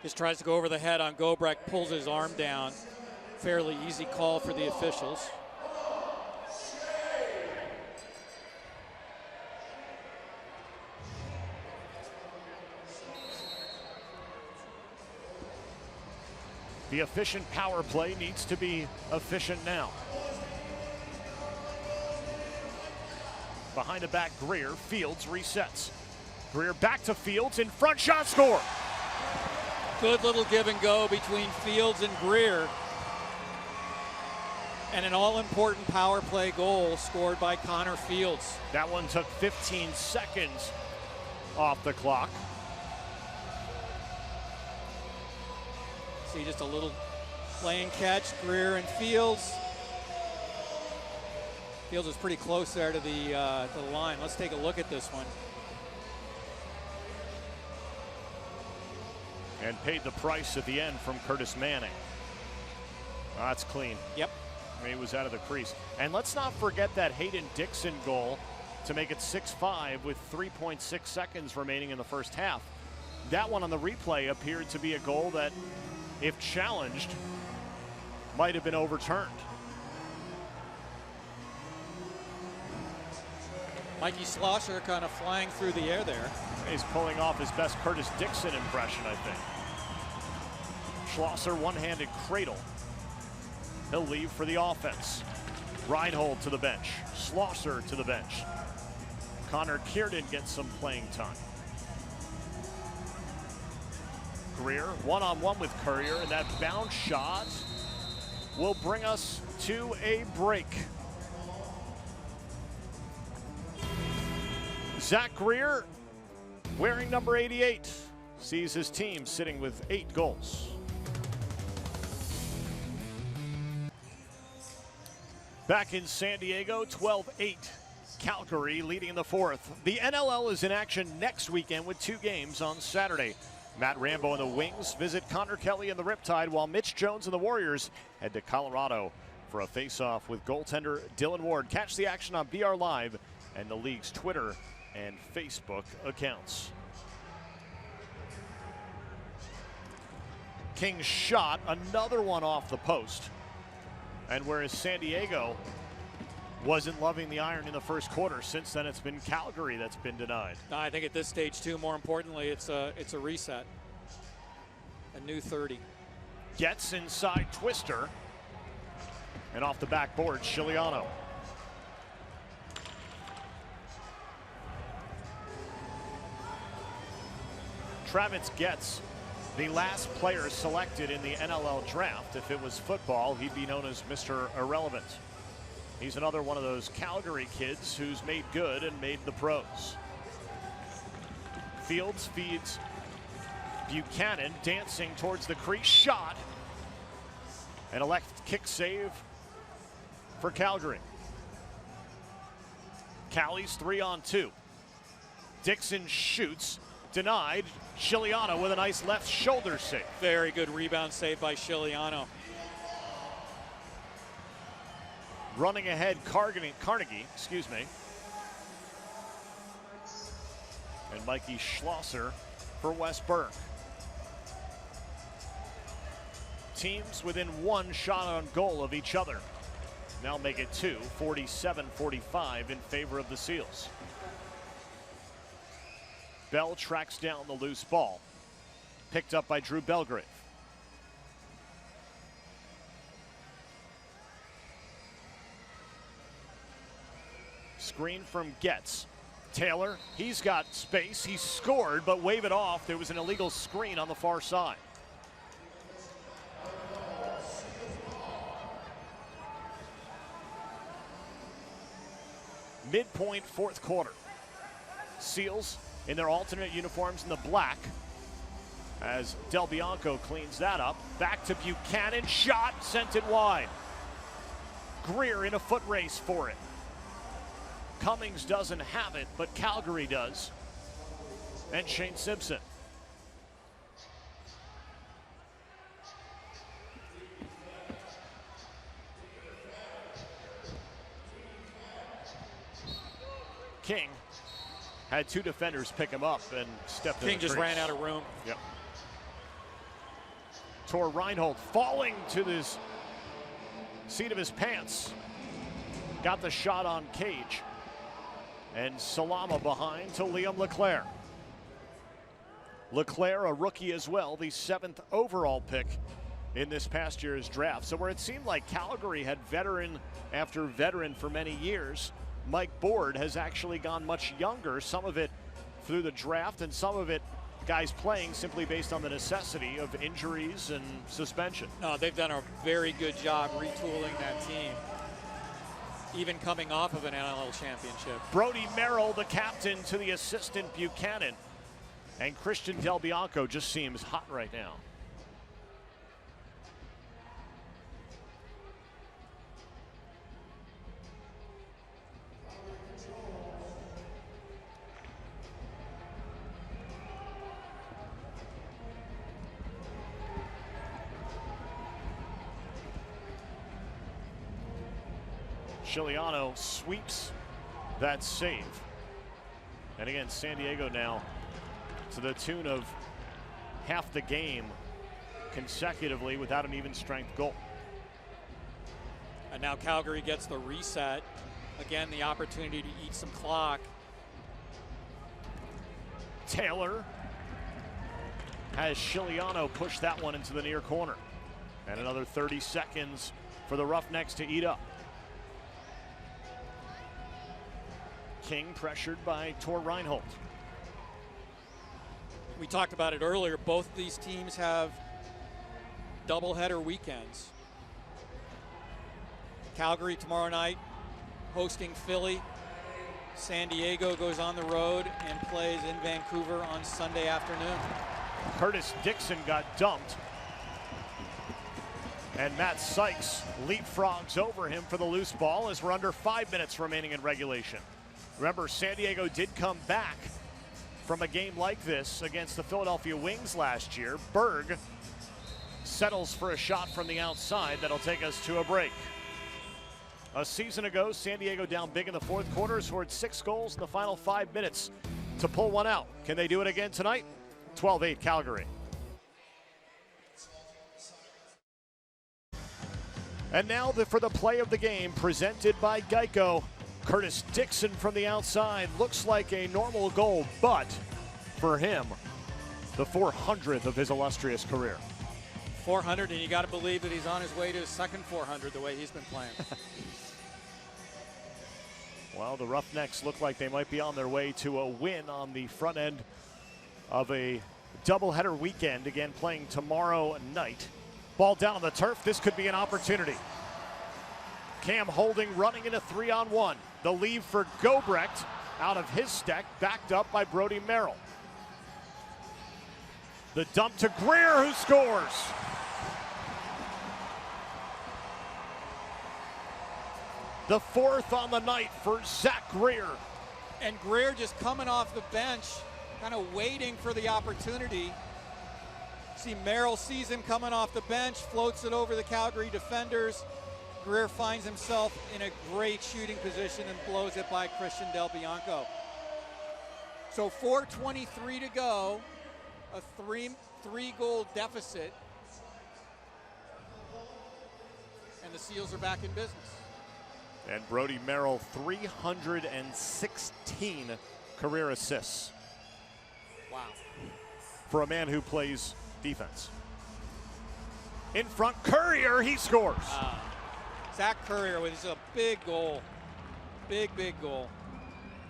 Just tries to go over the head on Gobrecht, pulls his arm down. Fairly easy call for the officials. The efficient power play needs to be efficient now. Behind the back, Greer. Fields resets. Greer back to Fields, in front, shot, score. Good little give and go between Fields and Greer. And an all-important power play goal scored by Connor Fields. That one took 15 seconds off the clock. See just a little playing catch, Greer and Fields. Fields is pretty close there to the line. Let's take a look at this one. And paid the price at the end from Curtis Manning. That's clean. Yep. He was out of the crease. And let's not forget that Hayden Dixon goal to make it 6-5 with 3.6 seconds remaining in the first half. That one on the replay appeared to be a goal that, if challenged, might have been overturned. Mikey Schlosser kind of flying through the air there. He's pulling off his best Curtis Dixon impression, I think. Schlosser one-handed cradle. He'll leave for the offense. Reinhold to the bench. Schlosser to the bench. Connor Kierden gets some playing time. Greer one-on-one with Courier, and that bounce shot will bring us to a break. Zach Greer, wearing number 88, sees his team sitting with 8 goals. Back in San Diego, 12-8. Calgary leading in the fourth. The NLL is in action next weekend with 2 games on Saturday. Matt Rambo and the Wings visit Connor Kelly and the Riptide, while Mitch Jones and the Warriors head to Colorado for a face-off with goaltender Dylan Ward. Catch the action on BR Live and the league's Twitter and Facebook accounts. King's shot, another one off the post. And whereas San Diego wasn't loving the iron in the first quarter, since then it's been Calgary that's been denied. No, I think at this stage too, more importantly, it's a reset. A new 30. Gets inside Twister. And off the backboard, Chiliano. Travis Getz, the last player selected in the NLL draft. If it was football, he'd be known as Mr. Irrelevant. He's another one of those Calgary kids who's made good and made the pros. Fields feeds Buchanan, dancing towards the crease, shot. And a left kick save for Calgary. Callie's 3-on-2. Dixon shoots, denied. Chiliano with a nice left shoulder save. Very good rebound save by Chiliano. Running ahead, Carnegie, excuse me. And Mikey Schlosser for West Burke. Teams within 1 shot on goal of each other. Now make it 2, 47-45 in favor of the Seals. Bell tracks down the loose ball. Picked up by Drew Belgrave. Screen from Getz. Taylor, he's got space. He scored, but wave it off. There was an illegal screen on the far side. Midpoint fourth quarter. Seals in their alternate uniforms in the black as Del Bianco cleans that up. Back to Buchanan, shot, sent it wide. Greer in a foot race for it. Cummings doesn't have it, but Calgary does. And Shane Simpson. King had 2 defenders pick him up and stepped in. King just ran out of room. Yep. Tor Reinhold falling to the seat of his pants. Got the shot on Cage. And Salama behind to Liam Leclerc. Leclerc, a rookie as well, the 7th overall pick in this past year's draft. So where it seemed like Calgary had veteran after veteran for many years, Mike Board has actually gone much younger, some of it through the draft and some of it guys playing simply based on the necessity of injuries and suspension. No, they've done a very good job retooling that team, even coming off of an NLL championship. Brody Merrill, the captain, to the assistant Buchanan. And Christian Del Bianco just seems hot right now. Chiliano sweeps that save. And again, San Diego now to the tune of half the game consecutively without an even strength goal. And now Calgary gets the reset. Again, the opportunity to eat some clock. Taylor has Chiliano push that one into the near corner. And another 30 seconds for the Roughnecks to eat up. King pressured by Tor Reinhold. We talked about it earlier. Both these teams have doubleheader weekends. Calgary tomorrow night hosting Philly. San Diego goes on the road and plays in Vancouver on Sunday afternoon. Curtis Dixon got dumped. And Matt Sykes leapfrogs over him for the loose ball as we're under 5 minutes remaining in regulation. Remember, San Diego did come back from a game like this against the Philadelphia Wings last year. Berg settles for a shot from the outside that'll take us to a break. A season ago, San Diego down big in the fourth quarter, scored 6 goals in the final 5 minutes to pull one out. Can they do it again tonight? 12-8 Calgary. And now for the play of the game presented by Geico. Curtis Dixon from the outside looks like a normal goal, but for him, the 400th of his illustrious career. 400, and you got to believe that he's on his way to his second 400 the way he's been playing. Well, the Roughnecks look like they might be on their way to a win on the front end of a doubleheader weekend, again playing tomorrow night. Ball down on the turf. This could be an opportunity. Cam Holding running in a 3-on-1. The leave for Gobrecht out of his stack, backed up by Brody Merrill. The dump to Greer, who scores. The 4th on the night for Zach Greer. And Greer just coming off the bench, kind of waiting for the opportunity. See, Merrill sees him coming off the bench, floats it over the Calgary defenders. Greer finds himself in a great shooting position and blows it by Christian Del Bianco. So 4:23 to go, a three-goal deficit, and the Seals are back in business. And Brody Merrill, 316 career assists. Wow. For a man who plays defense. In front, Courier, he scores. Zach Courier with a big goal. Big goal.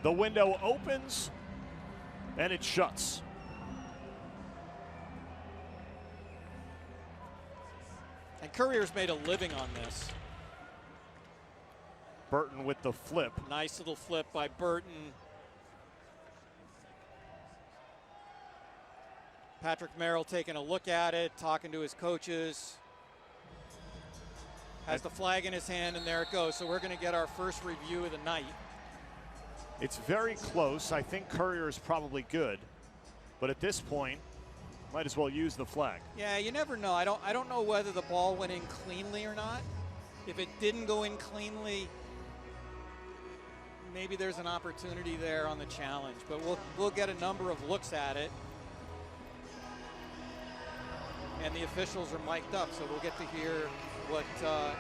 The window opens and it shuts. And Courier's made a living on this. Burton with the flip. Nice little flip by Burton. Patrick Merrill taking a look at it, talking to his coaches. Has the flag in his hand, and there it goes. So we're going to get our first review of the night. It's very close. I think Courier is probably good, but at this point, might as well use the flag. Yeah, you never know. I don't know whether the ball went in cleanly or not. If it didn't go in cleanly, maybe there's an opportunity there on the challenge. But we'll get a number of looks at it. And the officials are mic'd up, so we'll get to hear what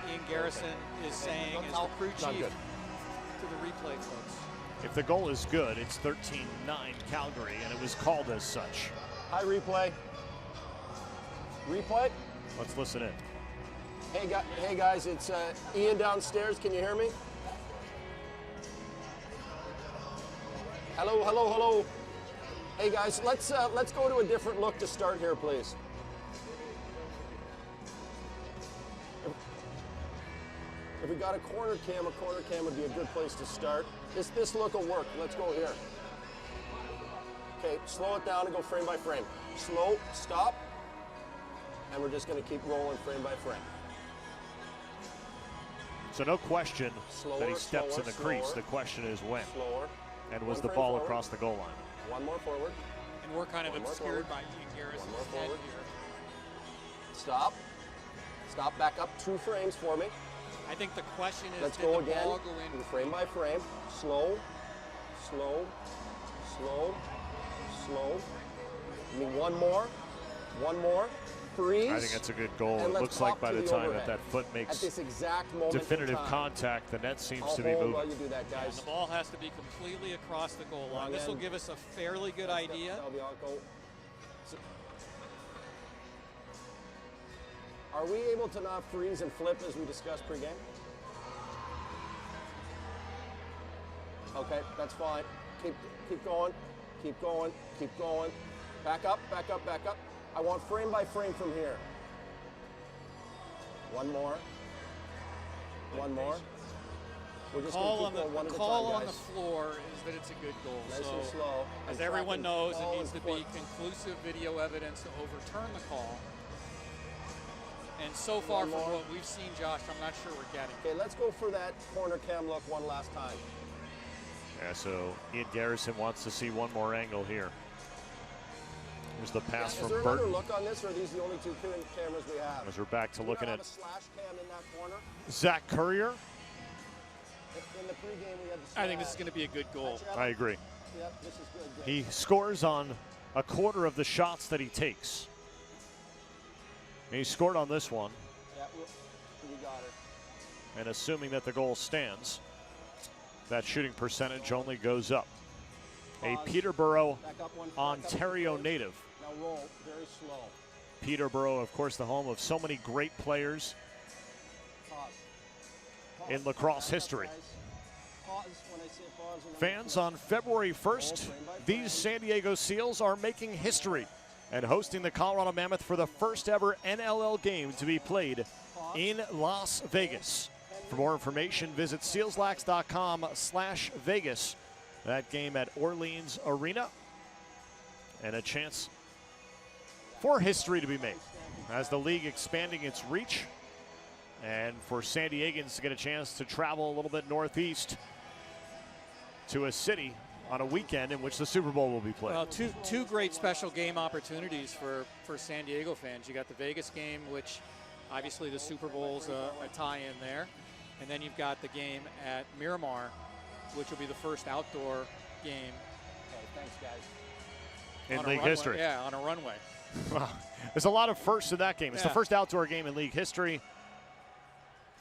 Ian Garrison is saying as the crew chief to the replay folks. If the goal is good, it's 13-9 Calgary, and it was called as such. Hi, replay. Replay? Let's listen in. Hey guys, it's Ian downstairs. Can you hear me? Hello. Hey guys, let's go to a different look to start here, please. If we got a corner cam would be a good place to start. This look will work. Let's go here. Okay, slow it down and go frame by frame. Slow, stop, and we're just going to keep rolling frame by frame. So no question that he steps in the crease. The question is when. Slower. And was the ball across the goal line? One more forward. And we're kind of obscured by Ian Garrison's head here. Stop. Stop, back up 2 frames for me. I think the question is, let's did go the again. ball go in? Frame by frame. Slow, slow, slow, slow. I mean, one more. Freeze. I think that's a good goal. And It looks like by the time overhead. that foot makes at this exact moment definitive in time. contact, the net seems I'll to be hold moving. while you do that, And guys. the ball has to be completely across the goal line. This will give us a fairly good idea. That'll be on goal. Are we able to not freeze and flip as we discussed pregame? Okay, that's fine. Keep going. Keep going. Keep going. Back up, back up, back up. I want frame by frame from here. One more. One more. We're just Call going to keep going one at a time, call on the guys. floor is that it's a good goal. Nice so, and slow. as And everyone tracking knows, ball it needs and to be foot. conclusive video evidence to overturn the call. And so far One from more. what we've seen, Josh, I'm not sure we're getting. Okay, let's go for that corner cam look one last time. Yeah, so Ian Garrison wants to see one more angle here. Here's the pass Is from there another Burton. look on this, or are these the only two cameras we have? As we're back to Do we looking not at have a slash cam in that corner? Zach Currier. In the pregame, we had the slash. I think this is going to be a good goal. I agree. Yep, this is good. He scores on a quarter of the shots that he takes. And he scored on this one. Yeah, we got it. And assuming that the goal stands, that shooting percentage only goes up. A Pause. Peterborough, Back up one, back Ontario up one. native. Now roll very slow. Peterborough, of course, the home of so many great players Pause. Pause. in lacrosse Back up, history. guys. Pause when I say pause. and then Fans, on February 1st, these San Diego Seals are making history and hosting the Colorado Mammoth for the first ever NLL game to be played in Las Vegas. For more information, visit sealslax.com/Vegas. That game at Orleans Arena. And a chance for history to be made as the league expanding its reach. And for San Diegans to get a chance to travel a little bit northeast to a city on a weekend in which the Super Bowl will be played. Well, two great special game opportunities for San Diego fans. You got the Vegas game, which obviously the Super Bowl's a tie-in there. And then you've got the game at Miramar, which will be the first outdoor game. Okay, thanks, guys. In on a league runway. history. Yeah, on a runway. There's a lot of firsts in that game. It's the Yeah. first outdoor game in league history.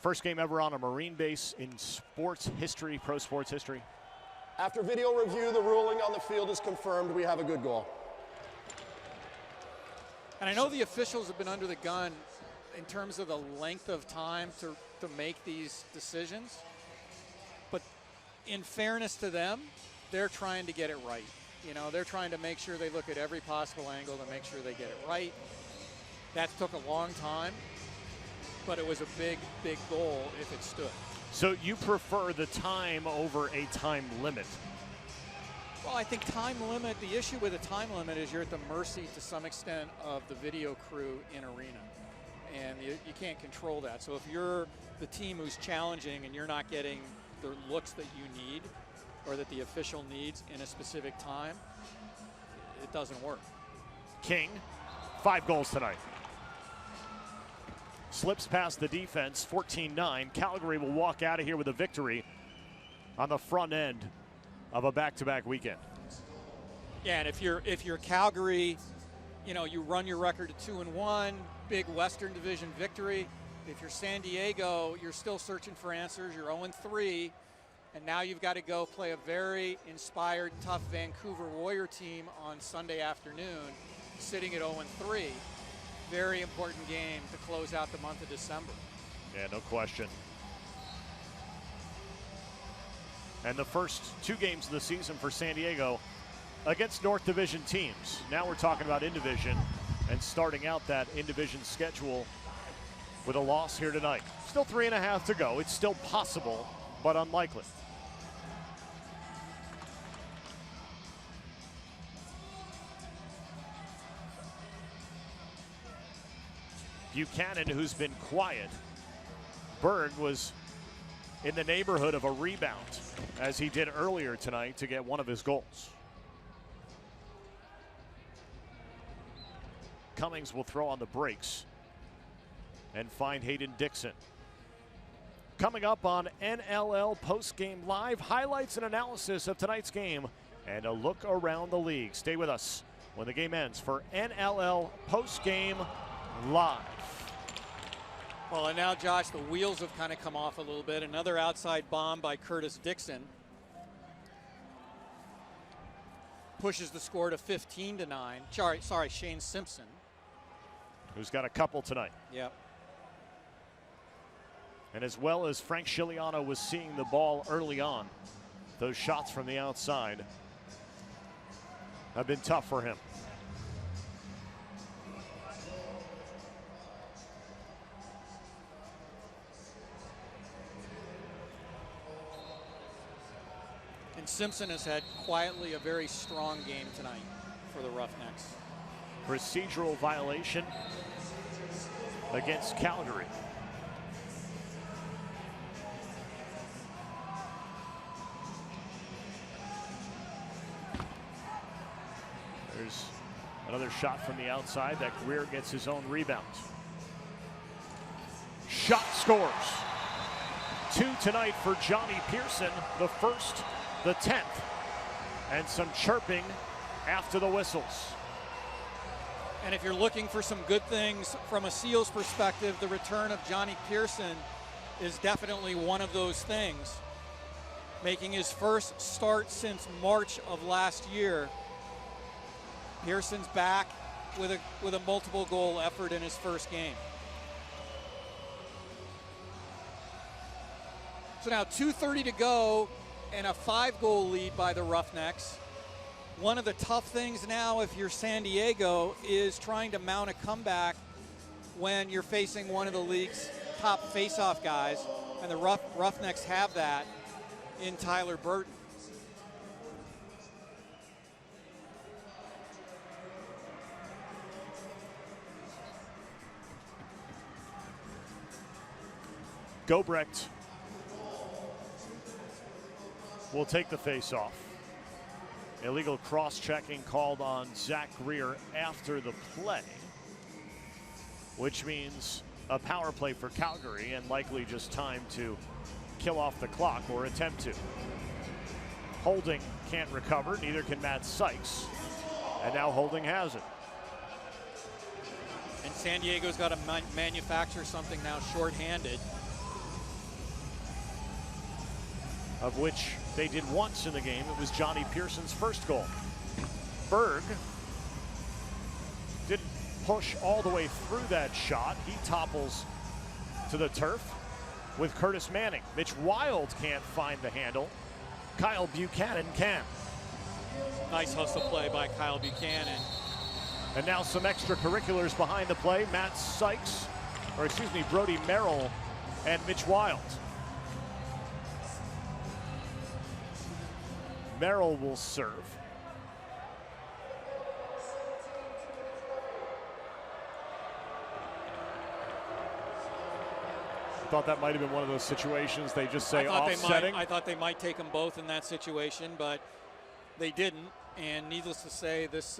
First game ever on a Marine base in sports history, pro sports history. After video review, the ruling on the field is confirmed. We have a good goal. And I know the officials have been under the gun in terms of the length of time to make these decisions. But in fairness to them, they're trying to get it right. You know, they're trying to make sure they look at every possible angle to make sure they get it right. That took a long time, but it was a big, big goal if it stood. So you prefer the time over a time limit? Well, I think time limit, the issue with a time limit is you're at the mercy to some extent of the video crew in arena. And you can't control that. So if you're the team who's challenging and you're not getting the looks that you need or that the official needs in a specific time, it doesn't work. King, 5 goals tonight. Slips past the defense, 14-9. Calgary will walk out of here with a victory on the front end of a back-to-back weekend. Yeah, and if you're Calgary, you know, you run your record to 2-1, big Western Division victory. If you're San Diego, you're still searching for answers. You're 0-3, and now you've got to go play a very inspired, tough Vancouver Warrior team on Sunday afternoon, sitting at 0-3. Very important game to close out the month of December. Yeah, no question. And the first 2 games of the season for San Diego against North Division teams. Now we're talking about in-division and starting out that in-division schedule with a loss here tonight. Still 3.5 to go. It's still possible, but unlikely. Buchanan, who's been quiet. Berg was in the neighborhood of a rebound, as he did earlier tonight to get one of his goals. Cummings will throw on the brakes and find Hayden Dixon. Coming up on NLL Postgame Live, highlights and analysis of tonight's game and a look around the league. Stay with us when the game ends for NLL Postgame Live. Well, and now, Josh, the wheels have kind of come off a little bit. Another outside bomb by Curtis Dixon pushes the score to 15-9. Sorry, Shane Simpson, who's got a couple tonight. Yep. And as well as Frank Scigliano was seeing the ball early on, those shots from the outside have been tough for him. And Simpson has had quietly a very strong game tonight for the Roughnecks. Procedural violation against Calgary. There's another shot from the outside that Greer gets his own rebound. Shot scores. 2 tonight for Johnny Pearson, the first, the 10th. And some chirping after the whistles. And if you're looking for some good things from a Seals perspective, the return of Johnny Pearson is definitely one of those things. Making his first start since March of last year. Pearson's back with a multiple goal effort in his first game. So now 2:30 to go and a 5-goal lead by the Roughnecks. One of the tough things now if you're San Diego is trying to mount a comeback when you're facing one of the league's top faceoff guys, and the Roughnecks have that in Tyler Burton. Gobrecht will take the face-off. Illegal cross-checking called on Zach Greer after the play, which means a power play for Calgary and likely just time to kill off the clock or attempt to. Holding can't recover, neither can Matt Sykes, and now Holding has it. And San Diego's got to manufacture something now shorthanded. Of which they did once in the game. It was Johnny Pearson's first goal. Berg didn't push all the way through that shot. He topples to the turf with Curtis Manning. Mitch Wild can't find the handle. Kyle Buchanan can. Nice hustle play by Kyle Buchanan. And now some extracurriculars behind the play. Matt Sykes, Brody Merrill and Mitch Wild. Merrill will serve. I thought that might have been one of those situations they just say offsetting. I thought they might take them both in that situation, but they didn't. And needless to say, this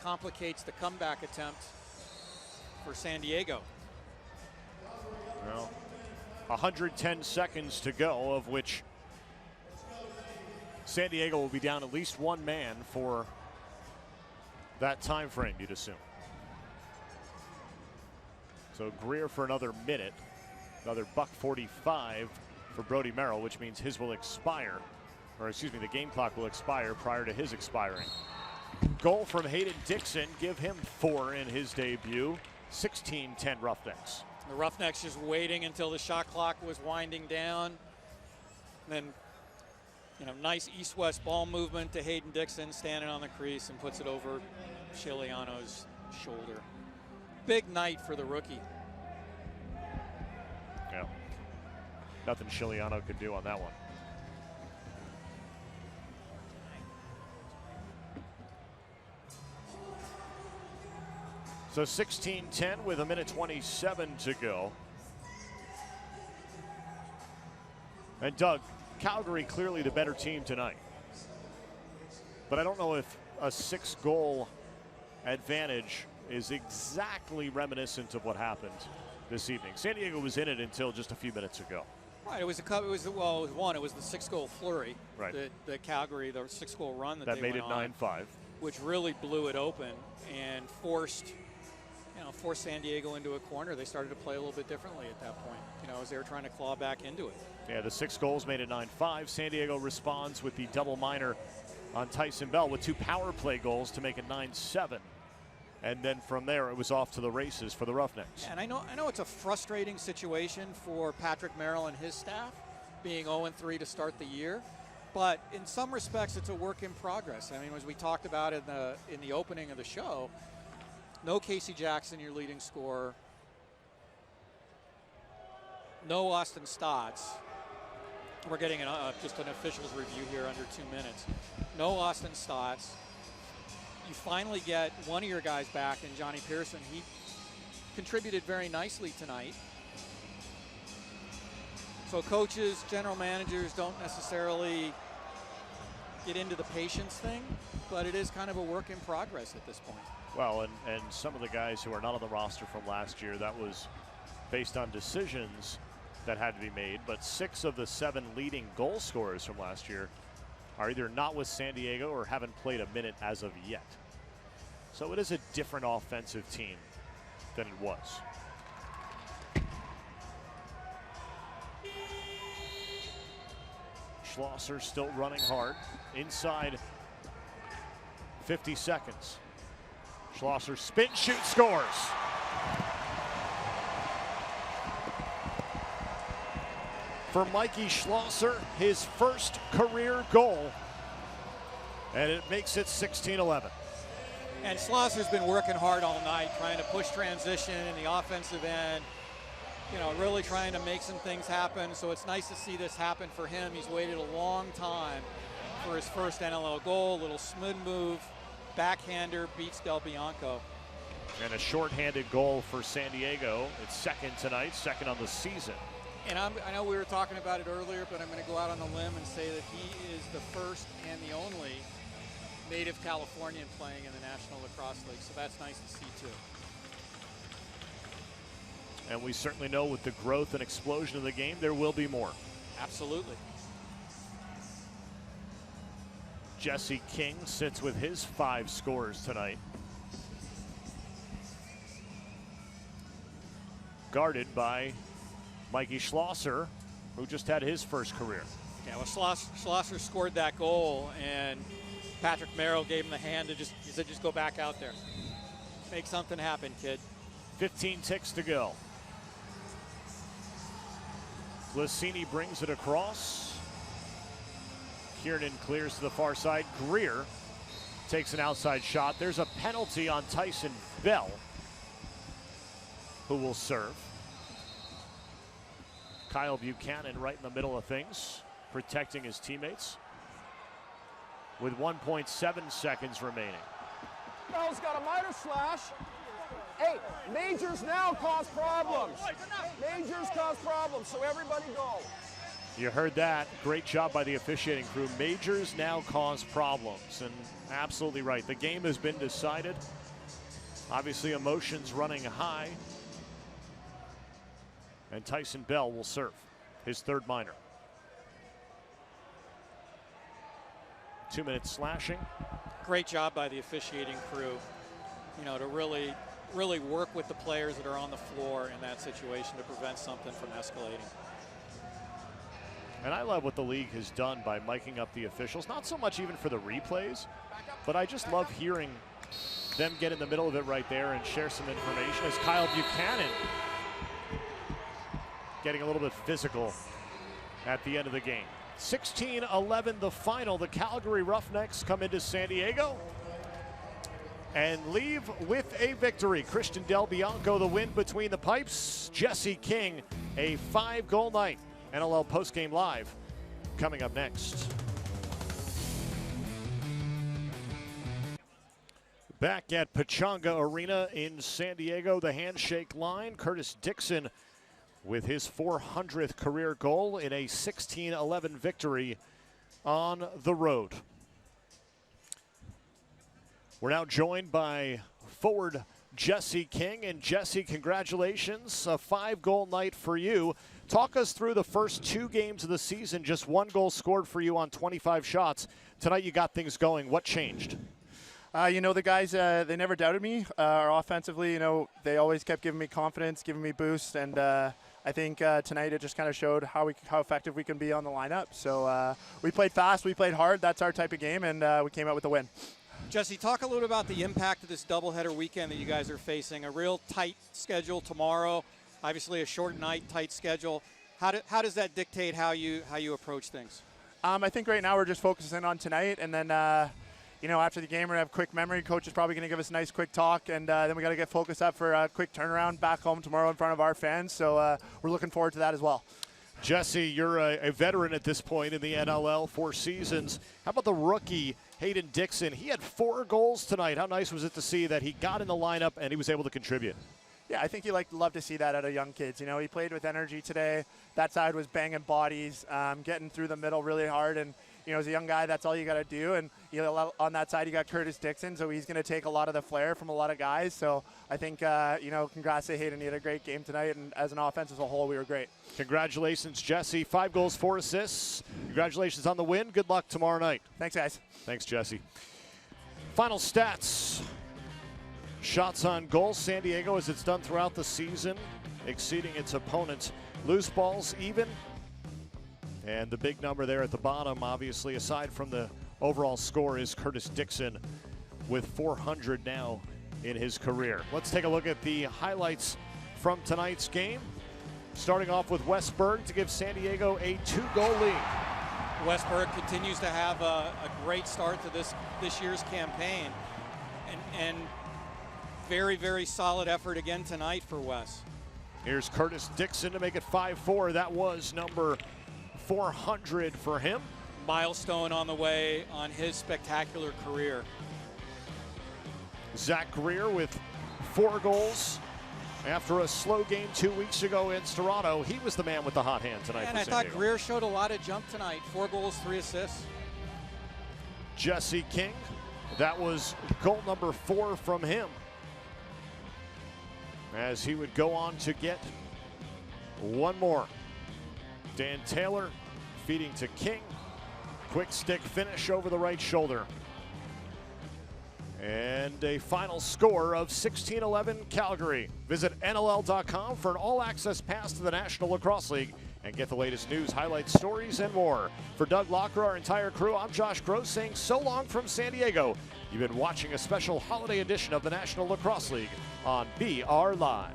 complicates the comeback attempt for San Diego. Well, 110 seconds to go, of which San Diego will be down at least one man for that time frame, you'd assume. So Greer for another minute, another $1:45 for Brody Merrill, which means his will expire, the game clock will expire prior to his expiring. Goal from Hayden Dixon, give him 4 in his debut. 16-10 Roughnecks. The Roughnecks just waiting until the shot clock was winding down. And then, nice east-west ball movement to Hayden Dixon, standing on the crease and puts it over Scigliano's shoulder. Big night for the rookie. Yeah. Nothing Scigliano could do on that one. So 16-10 with 1:27 to go. And Doug, Calgary clearly the better team tonight. But I don't know if a 6-goal advantage is exactly reminiscent of what happened this evening. San Diego was in it until just a few minutes ago. Right, it was one. It was the 6-goal flurry. Right. The Calgary, the 6-goal run that they made went it 9-5, which really blew it open and forced San Diego into a corner. They started to play a little bit differently at that point, as they were trying to claw back into it. Yeah, the 6 goals made it 9-5. San Diego responds with the double minor on Tyson Bell with 2 power play goals to make it 9-7. And then from there, it was off to the races for the Roughnecks. Yeah, and I know it's a frustrating situation for Patrick Merrill and his staff, being 0-3 to start the year. But in some respects, it's a work in progress. I mean, as we talked about in the opening of the show, no Casey Jackson, your leading scorer. No Austin Stotts. We're getting just an official's review here under 2 minutes. No Austin Stotts. You finally get one of your guys back in Johnny Pearson. He contributed very nicely tonight. So coaches, general managers don't necessarily get into the patience thing, but it is kind of a work in progress at this point. Well, and some of the guys who are not on the roster from last year, that was based on decisions that had to be made, but 6 of the 7 leading goal scorers from last year are either not with San Diego or haven't played a minute as of yet. So it is a different offensive team than it was. Schlosser still running hard. Inside 50 seconds. Schlosser spin, shoot, scores. For Mikey Schlosser, his first career goal. And it makes it 16-11. And Schlosser's been working hard all night, trying to push transition in the offensive end, really trying to make some things happen. So it's nice to see this happen for him. He's waited a long time for his first NLL goal. Little smooth move, backhander, beats Del Bianco. And a shorthanded goal for San Diego. It's second tonight, second on the season. And I know we were talking about it earlier, but I'm going to go out on the limb and say that he is the first and the only native Californian playing in the National Lacrosse League. So that's nice to see too. And we certainly know with the growth and explosion of the game, there will be more. Absolutely. Jesse King sits with his 5 scores tonight. Guarded by Mikey Schlosser, who just had his first career. Yeah, well, Schlosser scored that goal, and Patrick Merrill gave him the hand he said, just go back out there. Make something happen, kid. 15 ticks to go. Glacini brings it across. Kiernan clears to the far side. Greer takes an outside shot. There's a penalty on Tyson Bell, who will serve. Kyle Buchanan right in the middle of things, protecting his teammates with 1.7 seconds remaining. Bell's got a minor slash. Hey, majors now cause problems. Majors cause problems, so everybody go. You heard that. Great job by the officiating crew. Majors now cause problems, and absolutely right. The game has been decided. Obviously, emotions running high. And Tyson Bell will serve his 3rd minor. 2 minutes slashing. Great job by the officiating crew, to really work with the players that are on the floor in that situation to prevent something from escalating. And I love what the league has done by miking up the officials, not so much even for the replays, but I just love hearing them get in the middle of it right there and share some information as Kyle Buchanan getting a little bit physical at the end of the game. 16-11 the final. The Calgary Roughnecks come into San Diego and leave with a victory. Christian Del Bianco the win between the pipes. Jesse King a 5-goal night. NLL postgame live coming up next. Back at Pechanga Arena in San Diego, the handshake line. Curtis Dixon with his 400th career goal in a 16-11 victory on the road. We're now joined by forward Jesse King. And Jesse, congratulations, a 5-goal night for you. Talk us through the first 2 games of the season, just 1 goal scored for you on 25 shots. Tonight you got things going. What changed? The guys, they never doubted me. Offensively, they always kept giving me confidence, giving me boosts, and I think tonight it just kind of showed how effective we can be on the lineup. So we played fast, we played hard. That's our type of game, and we came out with a win. Jesse, talk a little about the impact of this doubleheader weekend that you guys are facing. A real tight schedule tomorrow, obviously a short night, tight schedule. How does that dictate how you approach things? I think right now we're just focusing on tonight, and then after the game we're going to have quick memory. Coach is probably going to give us a nice quick talk, and then we got to get focused up for a quick turnaround back home tomorrow in front of our fans. So we're looking forward to that as well. Jesse, you're a veteran at this point in the NLL, 4 seasons. How about the rookie, Hayden Dixon? He had 4 goals tonight. How nice was it to see that he got in the lineup and he was able to contribute? Yeah, I think you love to see that out of young kids. He played with energy today. That side was banging bodies, getting through the middle really hard. And, as a young guy, that's all you got to do. And, on that side, you got Curtis Dixon, so he's going to take a lot of the flair from a lot of guys. So I think, congrats to Hayden. He had a great game tonight. And as an offense as a whole, we were great. Congratulations, Jesse. 5 goals, 4 assists. Congratulations on the win. Good luck tomorrow night. Thanks, guys. Thanks, Jesse. Final stats. Shots on goal, San Diego, as it's done throughout the season, exceeding its opponents. Loose balls, even. And the big number there at the bottom, obviously, aside from the overall score, is Curtis Dixon with 400 now in his career. Let's take a look at the highlights from tonight's game. Starting off with Westberg to give San Diego a 2-goal lead. Westberg continues to have a great start to this year's campaign. And very, very solid effort again tonight for Wes. Here's Curtis Dixon to make it 5-4. That was number 400 for him. Milestone on the way on his spectacular career. Zach Greer with 4 goals. After a slow game 2 weeks ago in Toronto, he was the man with the hot hand tonight. And I thought Greer showed a lot of jump tonight. 4 goals, 3 assists. Jesse King, that was goal number 4 from him, as he would go on to get 1 more. Dan Taylor feeding to King. Quick stick finish over the right shoulder. And a final score of 16-11 Calgary. Visit NLL.com for an all-access pass to the National Lacrosse League and get the latest news, highlights, stories, and more. For Doug Locker, our entire crew, I'm Josh Gross saying so long from San Diego. You've been watching a special holiday edition of the National Lacrosse League on BR Live.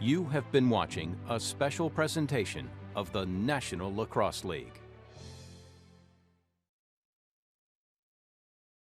You have been watching a special presentation of the National Lacrosse League.